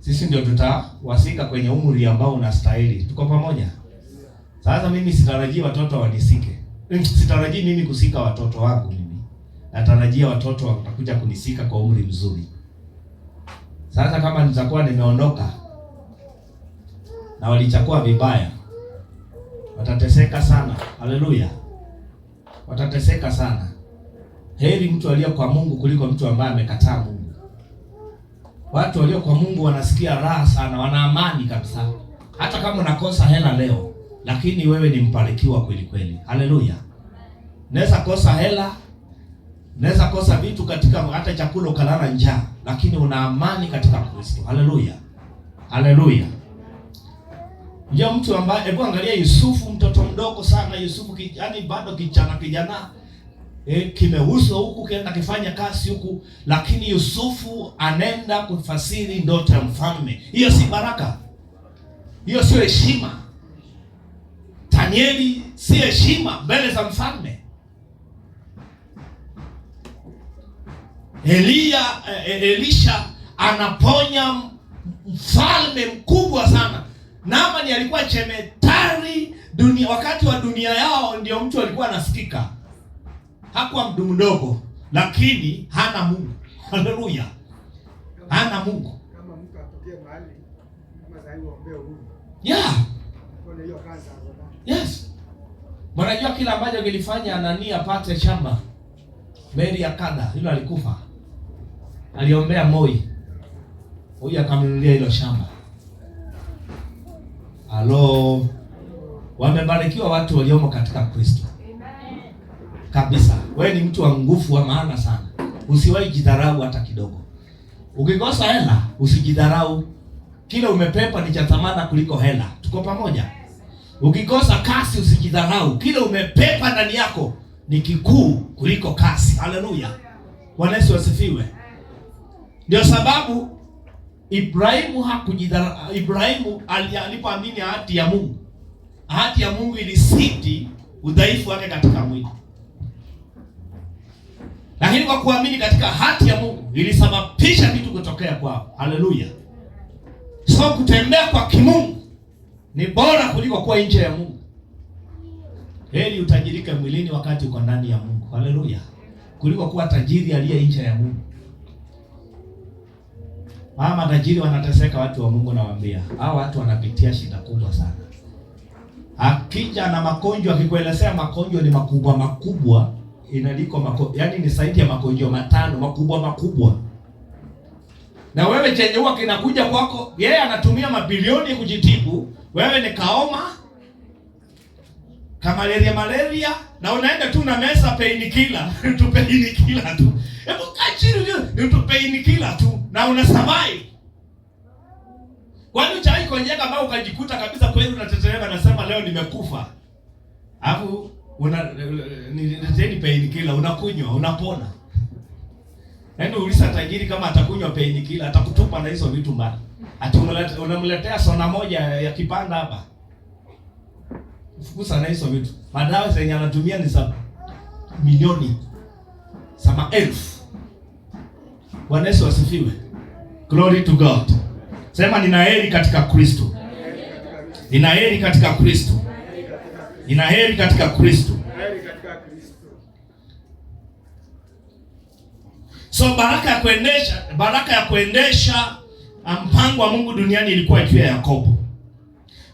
Sisi ndio tutawasika kwenye umri ambao unastahili. Tuko pamoja? Sasa mimi sitarajii watoto wanisike. Sitarajii mimi kusika watoto wangu mimi. Natarajia watoto watakuja kunisika kwa umri mzuri. Sasa kama nitakuwa nimeondoka na walichakua vibaya, watateseka sana. Haleluya. Watateseka sana. Heri mtu aliye kwa Mungu kuliko mtu ambaye amekataa Mungu. Watu walio kwa Mungu wanasikia raha sana, wana amani kabisa. Hata kama unakosa hela leo, lakini wewe ni mbarikiwa kweli kweli. Haleluya. Unaweza kosa hela, unaweza kosa vitu katika hata chakula ukalala njaa, lakini una amani katika Kristo. Haleluya. Haleluya. Ndio mtu ambaye, hebu angalia Yusufu, mtoto mdogo sana. Yusufu yani bado kijana kimeuzwa huku, kienda kifanya kazi huku, lakini Yusufu anenda kufasiri ndoto ya mfalme. Hiyo si baraka? Hiyo sio heshima? Danieli si heshima mbele za mfalme? Elisha anaponya mfalme mkubwa sana. Naamani alikuwa chemetari dunia, wakati wa dunia yao ndio mtu alikuwa anasikika. Hakuwa mdu mdogo, lakini hana Mungu. Haleluya. Hana Mungu. Kama mtu atokee mahali kama sasa hivi waombee huru. Yeah. Kwa hiyo kazi hapo. Yes. Mnajua kila ambacho kilifanya Anania apate shamba. Mary akada, hilo alikufa. Aliombea Moi. Huyu akamnunulia hilo shamba. Halo. Wamebarikiwa watu waliomo katika Kristo. Kabisa. Wewe ni mtu wa nguvu wa maana sana. Usiwahi jidharau hata kidogo. Ukikosa hela, usijidharau. Kila umepepa ni cha thamani kuliko hela. Tuko pamoja? Ukikosa kasi, usijidharau. Kila umepepa ndani yako ni kikuu kuliko kasi. Haleluya. Bwana Yesu asifiwe. Ndio sababu Ibrahimu hakujidharau. Ibrahimu alipoamini ahadi ya Mungu, ahadi ya Mungu ilisiti udhaifu wake katika mwili. Lakini kwa kuamini katika ahadi ya Mungu ilisababisha vitu kutokea kwao. Haleluya. So kutembea kwa kimungu ni bora kuliko kuwa nje ya Mungu. Heri utajirike mwilini wakati uko ndani ya Mungu. Haleluya. Kuliko kuwa tajiri aliye nje ya Mungu. Mama tajiri wanateseka watu wa Mungu, nawaambia. Hao watu wanapitia shida kubwa sana. Akija na magonjwa, akikuelezea magonjwa ni makubwa, inaliko yani ni zaidi ya magonjwa 5 makubwa. Na wewe chenye huwa kinakuja kwako, yeye anatumia mabilioni kujitibu, wewe ni kaoma, malaria, na unaenda tu na mesa painkiller, tu painkiller tu. Hebu kachiri ni tu painkiller tu na unasurvive. Kwani chai konjeka ambao ukajikuta kabisa kweli unatetemeka, nasema leo nimekufa. Alafu ni painkiller unakunywa, unapona. Yaani ulisa tajiri kama atakunywa painkiller atakutupa na hizo vitu mbali. Unamletea sona moja ya kipanda hapa. Fukusa na hizo vitu. Madawa zenye anatumia ni za milioni, za maelfu. Bwana Yesu asifiwe. Glory to God. Sema nina heri katika Kristo. Nina heri katika Kristo. Nina heri katika Kristo. So baraka ya kuendesha mpango wa Mungu duniani ilikuwa juu ya Yakobo.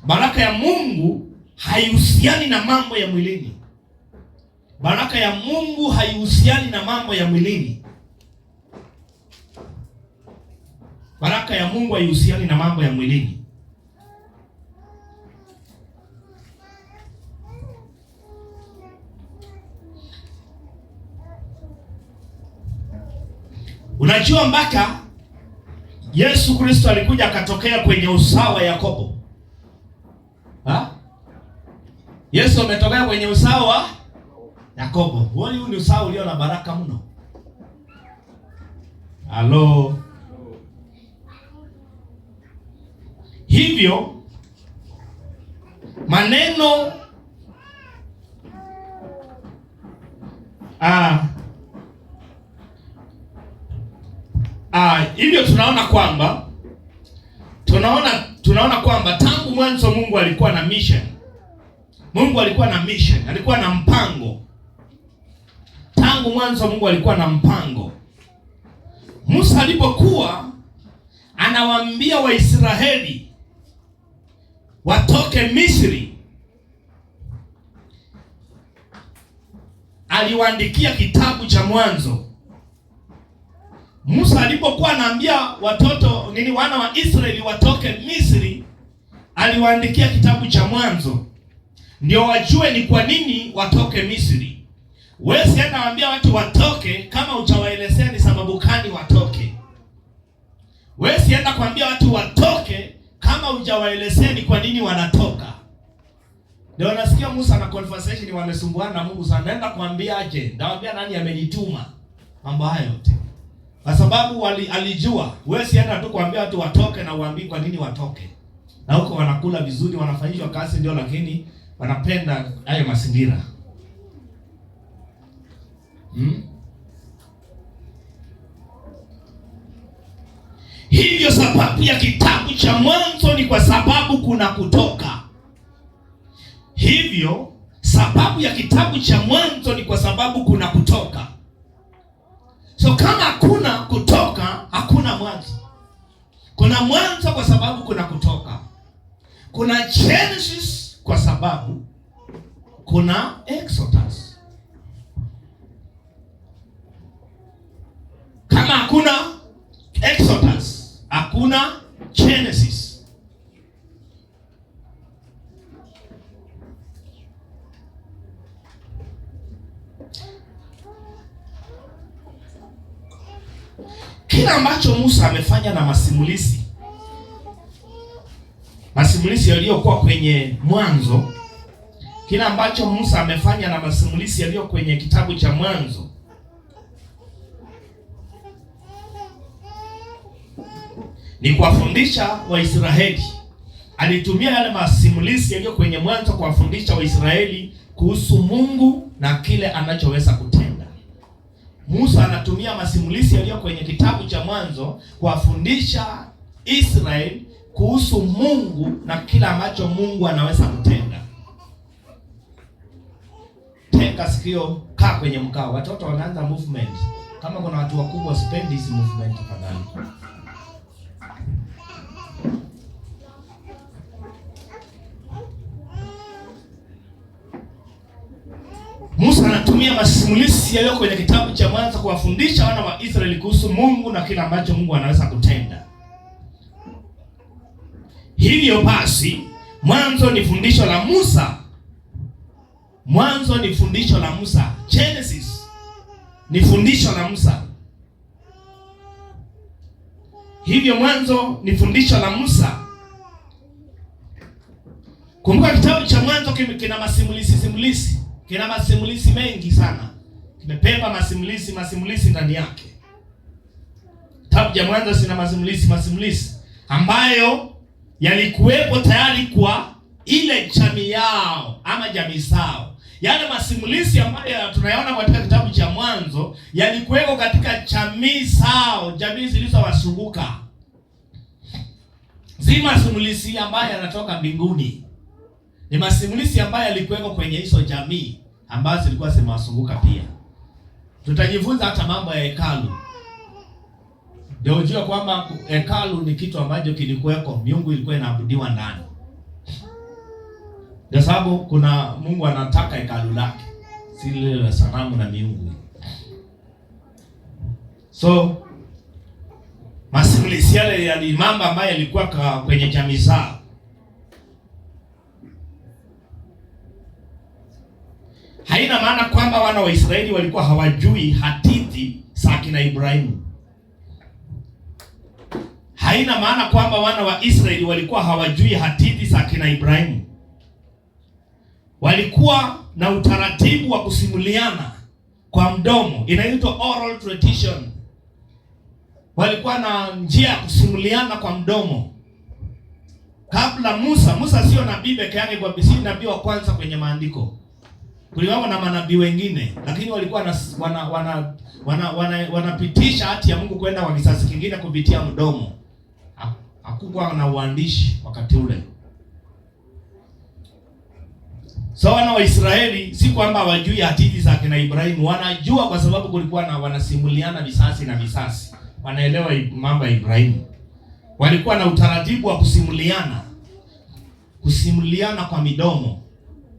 Baraka ya Mungu haihusiani na mambo ya mwilini. Baraka ya Mungu haihusiani na mambo ya mwilini. Baraka ya Mungu haihusiani na mambo ya mwilini. Unajua mpaka Yesu Kristo alikuja akatokea kwenye usawa wa Yakobo. Ha? Yesu ametokea kwenye usawa wa Yakobo. Huu ni usawa ulio na baraka mno. Halo. Hivyo maneno hivyo tunaona kwamba tangu mwanzo Mungu alikuwa na mission. Mungu alikuwa na mission, alikuwa na mpango. Tangu mwanzo Mungu alikuwa na mpango. Musa alipokuwa anawaambia Waisraeli watoke Misri, aliwaandikia kitabu cha Mwanzo. Musa alipokuwa anaambia wana wa Israeli watoke Misri, aliwaandikia kitabu cha Mwanzo ndio wajue ni kwa nini watoke Misri. Wewe si anawaambia watu watoke kama utawaelezea ni sababu gani watoke. Wewe si enda kuambia watu watoke kama hujawaelezea ni kwa nini wanatoka. Ndio nasikia Musa na conversation wamesumbuana na Mungu sana. Naenda kuambia aje? Ndawaambia nani amenituma? Mambo hayo yote. Kwa sababu alijua wewe si enda tu kuambia watu watoke na uambie kwa nini watoke. Na huko wanakula vizuri, wanafanyishwa kazi ndio, lakini wanapenda hayo mazingira. Hivyo sababu ya kitabu cha Mwanzo ni kwa sababu kuna kutoka. Hivyo sababu ya kitabu cha Mwanzo ni kwa sababu kuna kutoka. So kama hakuna kutoka, hakuna mwanzo. Kuna mwanzo kwa sababu kuna kutoka. Kuna Genesis kwa sababu kuna Exodus. Kama hakuna Exodus, hakuna Genesis. Kila ambacho Musa amefanya na masimulizi yaliyokuwa kwenye Mwanzo, kila ambacho Musa amefanya na masimulizi yaliyo kwenye kitabu cha Mwanzo ni kuwafundisha Waisraeli. Alitumia yale masimulizi yaliyo kwenye Mwanzo kuwafundisha Waisraeli kuhusu Mungu na kile anachoweza kutenda. Musa anatumia masimulizi yaliyo kwenye kitabu cha Mwanzo kuwafundisha Israeli kuhusu Mungu na kile ambacho Mungu anaweza kutenda. Teka sikio, kaa kwenye mkao. Watoto wanaanza movement. Kama kuna watu wakubwa, spend this movement tafadhali. Musa anatumia masimulizi yaliyo kwenye kitabu cha Mwanzo kuwafundisha wana wa Israeli kuhusu Mungu na kile ambacho Mungu anaweza kutenda. Hivyo basi, Mwanzo ni fundisho la Musa. Mwanzo ni fundisho la Musa. Genesis ni fundisho la Musa. Hivyo Mwanzo ni fundisho la Musa. Kumbuka kitabu cha Mwanzo kina masimulizi. Kina masimulizi mengi sana. Kimebeba masimulizi ndani yake. Kitabu cha Mwanzo sina masimulizi ambayo yalikuwepo tayari kwa ile jamii yao ama jamii zao. Yale masimulizi ambayo tunayaona katika kitabu cha Mwanzo yalikuwepo katika jamii zao, jamii zilizowazunguka. Si masimulizi ambayo yanatoka mbinguni. Ni masimulizi ambayo yalikuwepo kwenye hizo jamii ambazo zilikuwa zimewazunguka pia. Tutajifunza hata mambo ya hekalu. Ndio ujue kwamba hekalu ni kitu ambacho kilikuweko, miungu ilikuwa inaabudiwa ndani. Kwa sababu kuna Mungu anataka hekalu lake, si ile sanamu na miungu. So masimulizi yale ya mambo ambayo yalikuwa kwenye jamii zao. Haina maana kwamba wana wa Israeli walikuwa hawajui hadithi za kina Ibrahimu. Haina maana kwamba wana wa Israeli walikuwa hawajui hadithi za kina Ibrahimu. Walikuwa na utaratibu wa kusimuliana kwa mdomo, inaitwa oral tradition. Walikuwa na njia ya kusimuliana kwa mdomo. Kabla Musa sio nabii peke yake, kwa si nabii wa kwanza kwenye maandiko. Kulikuwa na manabii wengine, lakini walikuwa wanapitisha hati ya Mungu kwenda kwa kizazi kingine kupitia mdomo. Hakukuwa na uandishi wakati ule. So wana wa Israeli si kwamba hawajui hadithi za kina Ibrahimu, wanajua kwa sababu kulikuwa na wanasimuliana visasi na visasi. Wanaelewa mambo ya Ibrahimu. Walikuwa na utaratibu wa kusimuliana kwa midomo,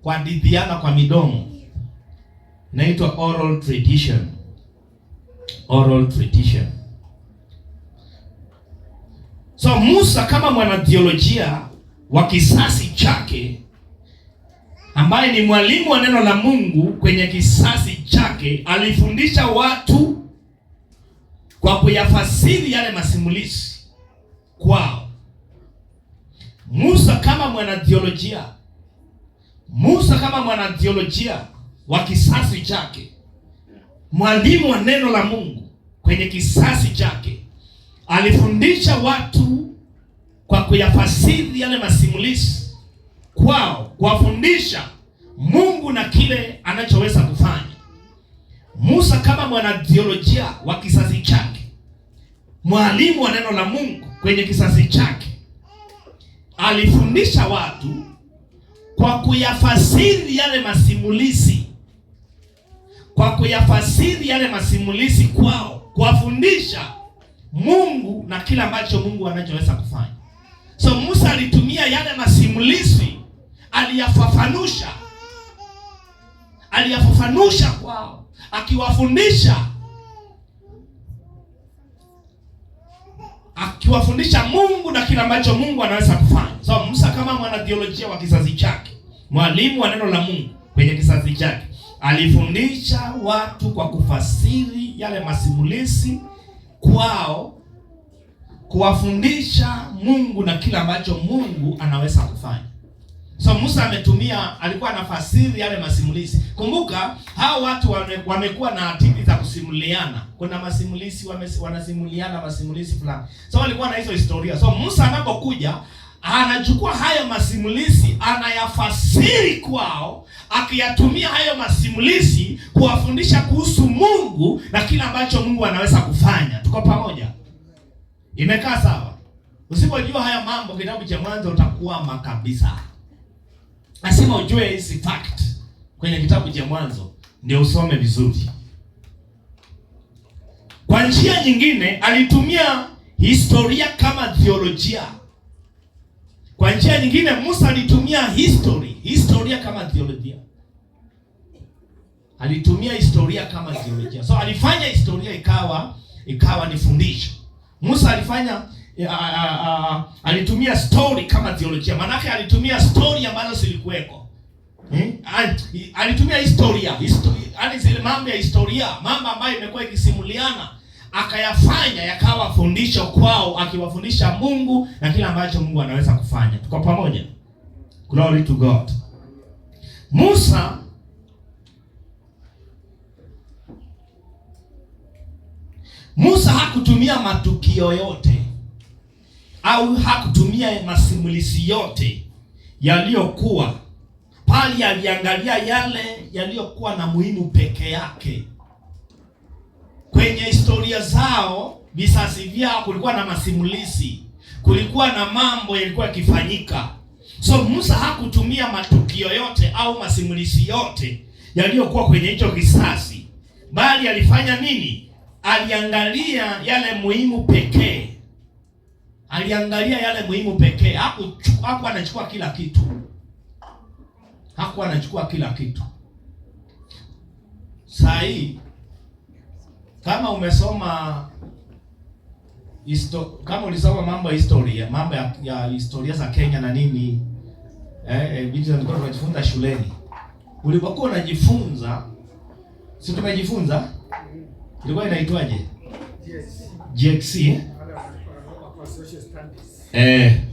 kuhadithiana kwa midomo. Inaitwa oral tradition. Oral tradition. So Musa kama mwanatheolojia wa kisasi chake, ambaye ni mwalimu wa neno la Mungu kwenye kisasi chake, alifundisha watu kwa kuyafasiri yale masimulizi kwao. Musa kama mwanatheolojia wa kisasi chake, mwalimu wa neno la Mungu kwenye kisasi chake, alifundisha watu kwa kuyafasiri yale masimulizi kwao, kuwafundisha Mungu na kile anachoweza kufanya. Musa kama mwanatheolojia wa kisasi chake, mwalimu wa neno la Mungu kwenye kisasi chake, alifundisha watu kwa kuyafasiri yale masimulizi kwao, kuwafundisha Mungu na kile ambacho Mungu anachoweza kufanya. So Musa alitumia yale masimulizi, aliyafafanusha kwao, akiwafundisha Mungu na kile ambacho Mungu anaweza kufanya. So Musa kama mwanatheolojia wa kizazi chake, mwalimu wa neno la Mungu kwenye kizazi chake, alifundisha watu kwa kufasiri yale masimulizi kwao, kuwafundisha Mungu na kile ambacho Mungu anaweza kufanya. So Musa alikuwa anafasiri yale masimulizi. Kumbuka hao watu wamekuwa na hadithi za kusimuliana. Kuna masimulizi wanasimuliana masimulizi fulani. So walikuwa na hizo historia. So Musa anapokuja, anachukua hayo masimulizi, anayafasiri kwao, akiyatumia hayo masimulizi kuwafundisha kuhusu Mungu na kile ambacho Mungu anaweza kufanya. Tuko pamoja? Imekaa sawa? Usipojua haya mambo, kitabu cha Mwanzo utakwama kabisa. Lazima ujue hizi fact kwenye kitabu cha Mwanzo ndio usome vizuri. Kwa njia nyingine, alitumia historia kama theolojia. Kwa njia nyingine, Musa alitumia historia kama theolojia. So alifanya historia ikawa ni fundisho. Musa alitumia story kama theolojia. Manake alitumia story ambazo zilikuweko. Alitumia historia, zile mambo ya historia, mambo ambayo imekuwa ikisimuliana, akayafanya yakawa fundisho kwao, akiwafundisha Mungu na kile ambacho Mungu anaweza kufanya. Tuko pamoja? Glory to God. Musa hakutumia matukio yote au hakutumia masimulizi yote yaliyokuwa, bali aliangalia yale yaliyokuwa na muhimu peke yake. Kwenye historia zao, vizazi vyao, kulikuwa na masimulizi, kulikuwa na mambo yalikuwa yakifanyika. So Musa hakutumia matukio yote au masimulizi yote yaliyokuwa kwenye hicho kizazi, bali alifanya nini? Aliangalia yale muhimu pekee. Hakuwa anachukua kila kitu. Saa hii kama umesoma kama ulisoma mambo ya historia, mambo ya historia za Kenya na nini, vitu nilikuwa tunajifunza shuleni. Ulipokuwa unajifunza, si tumejifunza? Ilikuwa inaitwaje? GXC.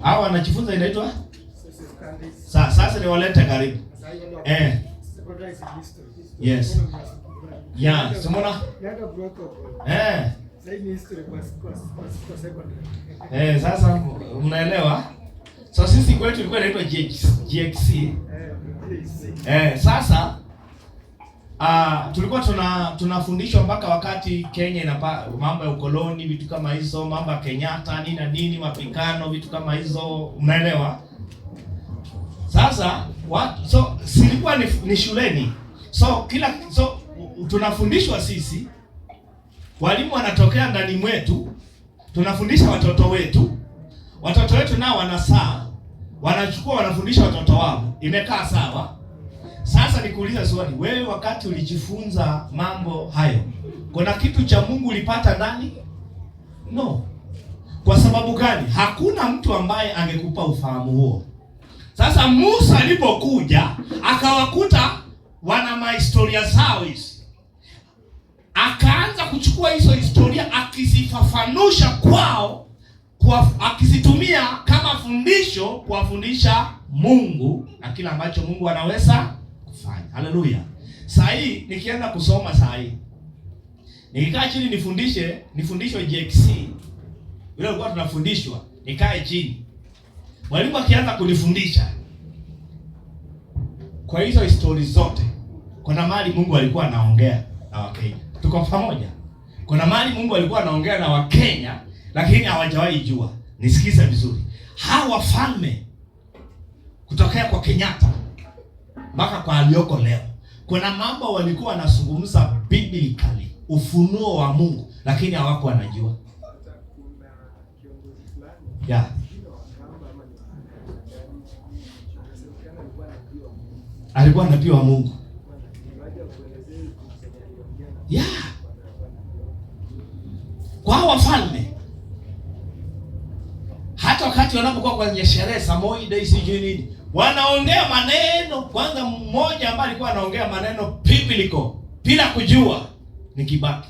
Hao wanajifunza inaitwa? Sasa ni walete karibu. Yes. Yeah, simona? Sasa mnaelewa? So sisi kwetu ilikuwa inaitwa GXC. Sasa tulikuwa tunafundishwa mpaka wakati Kenya mambo ya ukoloni, vitu kama hizo, mambo ya Kenyatta nini na nini, mapigano, vitu kama hizo, unaelewa? Sasa so silikuwa ni shuleni. So tunafundishwa sisi, walimu wanatokea ndani mwetu, tunafundisha watoto wetu nao wanasaa, wanachukua wanafundisha watoto wao. Imekaa sawa? Sasa nikuuliza swali, wewe wakati ulijifunza mambo hayo, kuna kitu cha Mungu ulipata ndani? No. Kwa sababu gani? Hakuna mtu ambaye angekupa ufahamu huo. Sasa Musa alipokuja akawakuta wana mahistoria zao hizi, akaanza kuchukua hizo historia akizifafanusha kwao, akizitumia kama fundisho kuwafundisha Mungu na kila ambacho Mungu anaweza kufanya. Haleluya. Saa hii nikienda kusoma, saa hii nikikaa chini nifundishwe GXC, ile ilikuwa tunafundishwa, nikae chini, mwalimu akianza kunifundisha kwa hizo history zote, kuna mahali Mungu alikuwa anaongea na Wakenya. Tuko pamoja? Kuna mahali Mungu alikuwa anaongea na Wakenya lakini hawajawahi jua. Nisikize vizuri. Hawa wafalme kutokea kwa Kenyatta mpaka kwa aliyoko leo, kuna mambo walikuwa wanazungumza biblically, ufunuo wa Mungu, lakini hawakuwa wanajua. Yeah. Alikuwa nabii wa Mungu. Yeah. Kwa wafalme, hata wakati wanapokuwa kwenye sherehe Samoi Day sijui nini, wanaongea maneno. Kwanza mmoja ambaye alikuwa anaongea maneno biblical bila kujua ni Kibaki.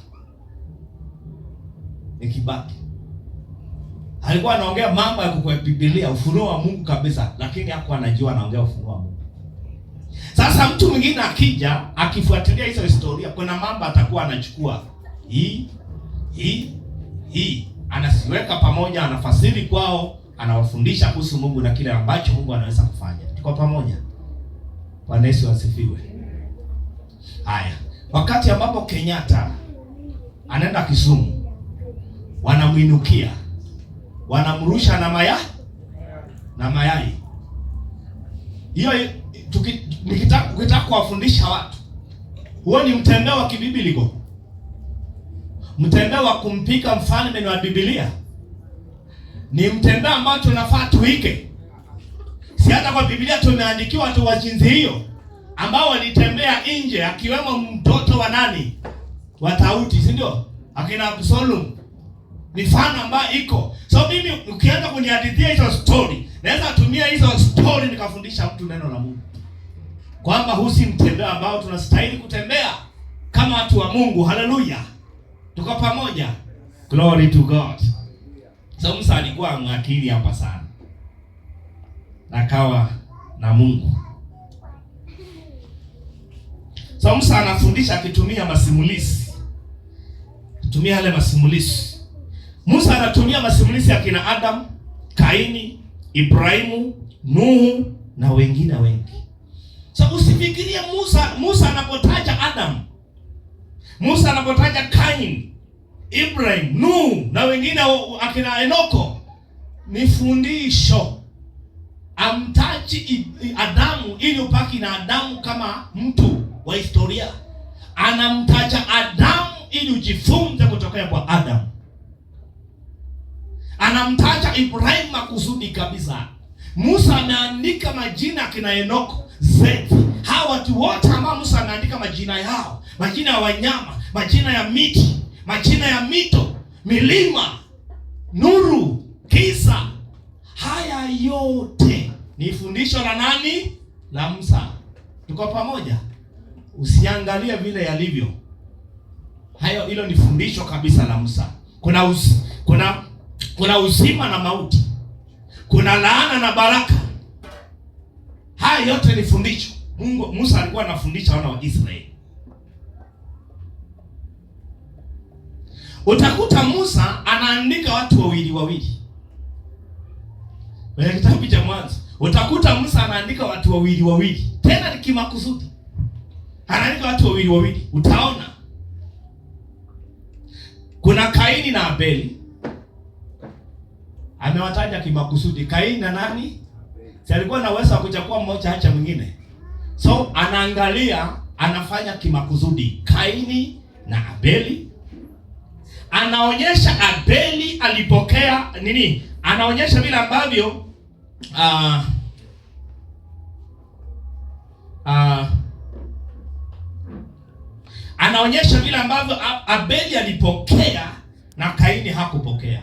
Alikuwa anaongea mambo ya kwa Biblia, ufunuo wa Mungu kabisa, lakini hakuwa anajua anaongea ufunuo wa Mungu. Sasa mtu mwingine akija akifuatilia hizo historia, kuna mambo atakuwa anachukua hii anasiweka pamoja, anafasiri kwao, anawafundisha kuhusu Mungu na kile ambacho Mungu anaweza kufanya. Tuko pamoja? Bwana Yesu asifiwe. Haya, wakati ambapo Kenyatta anaenda Kisumu, wanamuinukia, wanamrusha na mayai. Hiyo ukitaka kuwafundisha watu, huo ni mtembeo wa kibibliko. Mtembeo wa kumpika mfalme wa Biblia ni mtembeo ambao tunafaa tuige. Si hata kwa Biblia tumeandikiwa watu wa jinsi hiyo ambao walitembea nje, akiwemo mtoto wa nani? Wa Daudi, si ndio? Akina Absalom. Mifano ambayo iko. So mimi ukianza kunihadithia hizo story, naweza tumia hizo story nikafundisha mtu neno la Mungu, kwamba huu si mtembeo ambao tunastahili kutembea kama watu wa Mungu. Haleluya. Tuko pamoja? Glory to God. So Musa alikuwa mwakili hapa sana, nakawa na Mungu. So Musa anafundisha akitumia masimulizi. Kutumia yale masimulizi. Musa anatumia masimulizi ya kina Adam, Kaini, Ibrahimu, Nuhu na wengine wengi. So usifikirie Musa anapotaja Adam, Musa anapotaja Kain, Ibrahim, Nuhu na wengine akina Enoko, ni fundisho. Amtaji Adamu ili upaki na Adamu kama mtu wa historia. Anamtaja Adamu ili ujifunze kutokea kwa Adamu. Anamtaja Ibrahim makusudi kabisa. Musa ameandika majina akina Enoko, Seti. Hawa watu wote ambao Musa ameandika majina yao, majina ya wanyama, majina ya miti, majina ya mito, milima, nuru, kisa. Haya yote ni fundisho la nani? La Musa. Tuko pamoja? Usiangalie vile yalivyo. Hilo ni fundisho kabisa la Musa. Kuna uzima na mauti. Kuna laana na baraka. Haya yote ni fundisho. Musa alikuwa anafundisha wana wa Israeli. Utakuta Musa anaandika watu wawili. Kwenye kitabu cha Mwanzo utakuta Musa anaandika watu wawili wawili, tena ni kimakusudi. Anaandika watu wawili wawili. Utaona kuna Kaini na Abeli, amewataja kimakusudi. Kaini na nani? Si alikuwa na uwezo wa kuchukua mmoja acha mwingine. So anaangalia, anafanya kimakusudi. Kaini na Abeli, anaonyesha Abeli alipokea nini? Anaonyesha vile ambavyo anaonyesha vile ambavyo Abeli alipokea na Kaini hakupokea.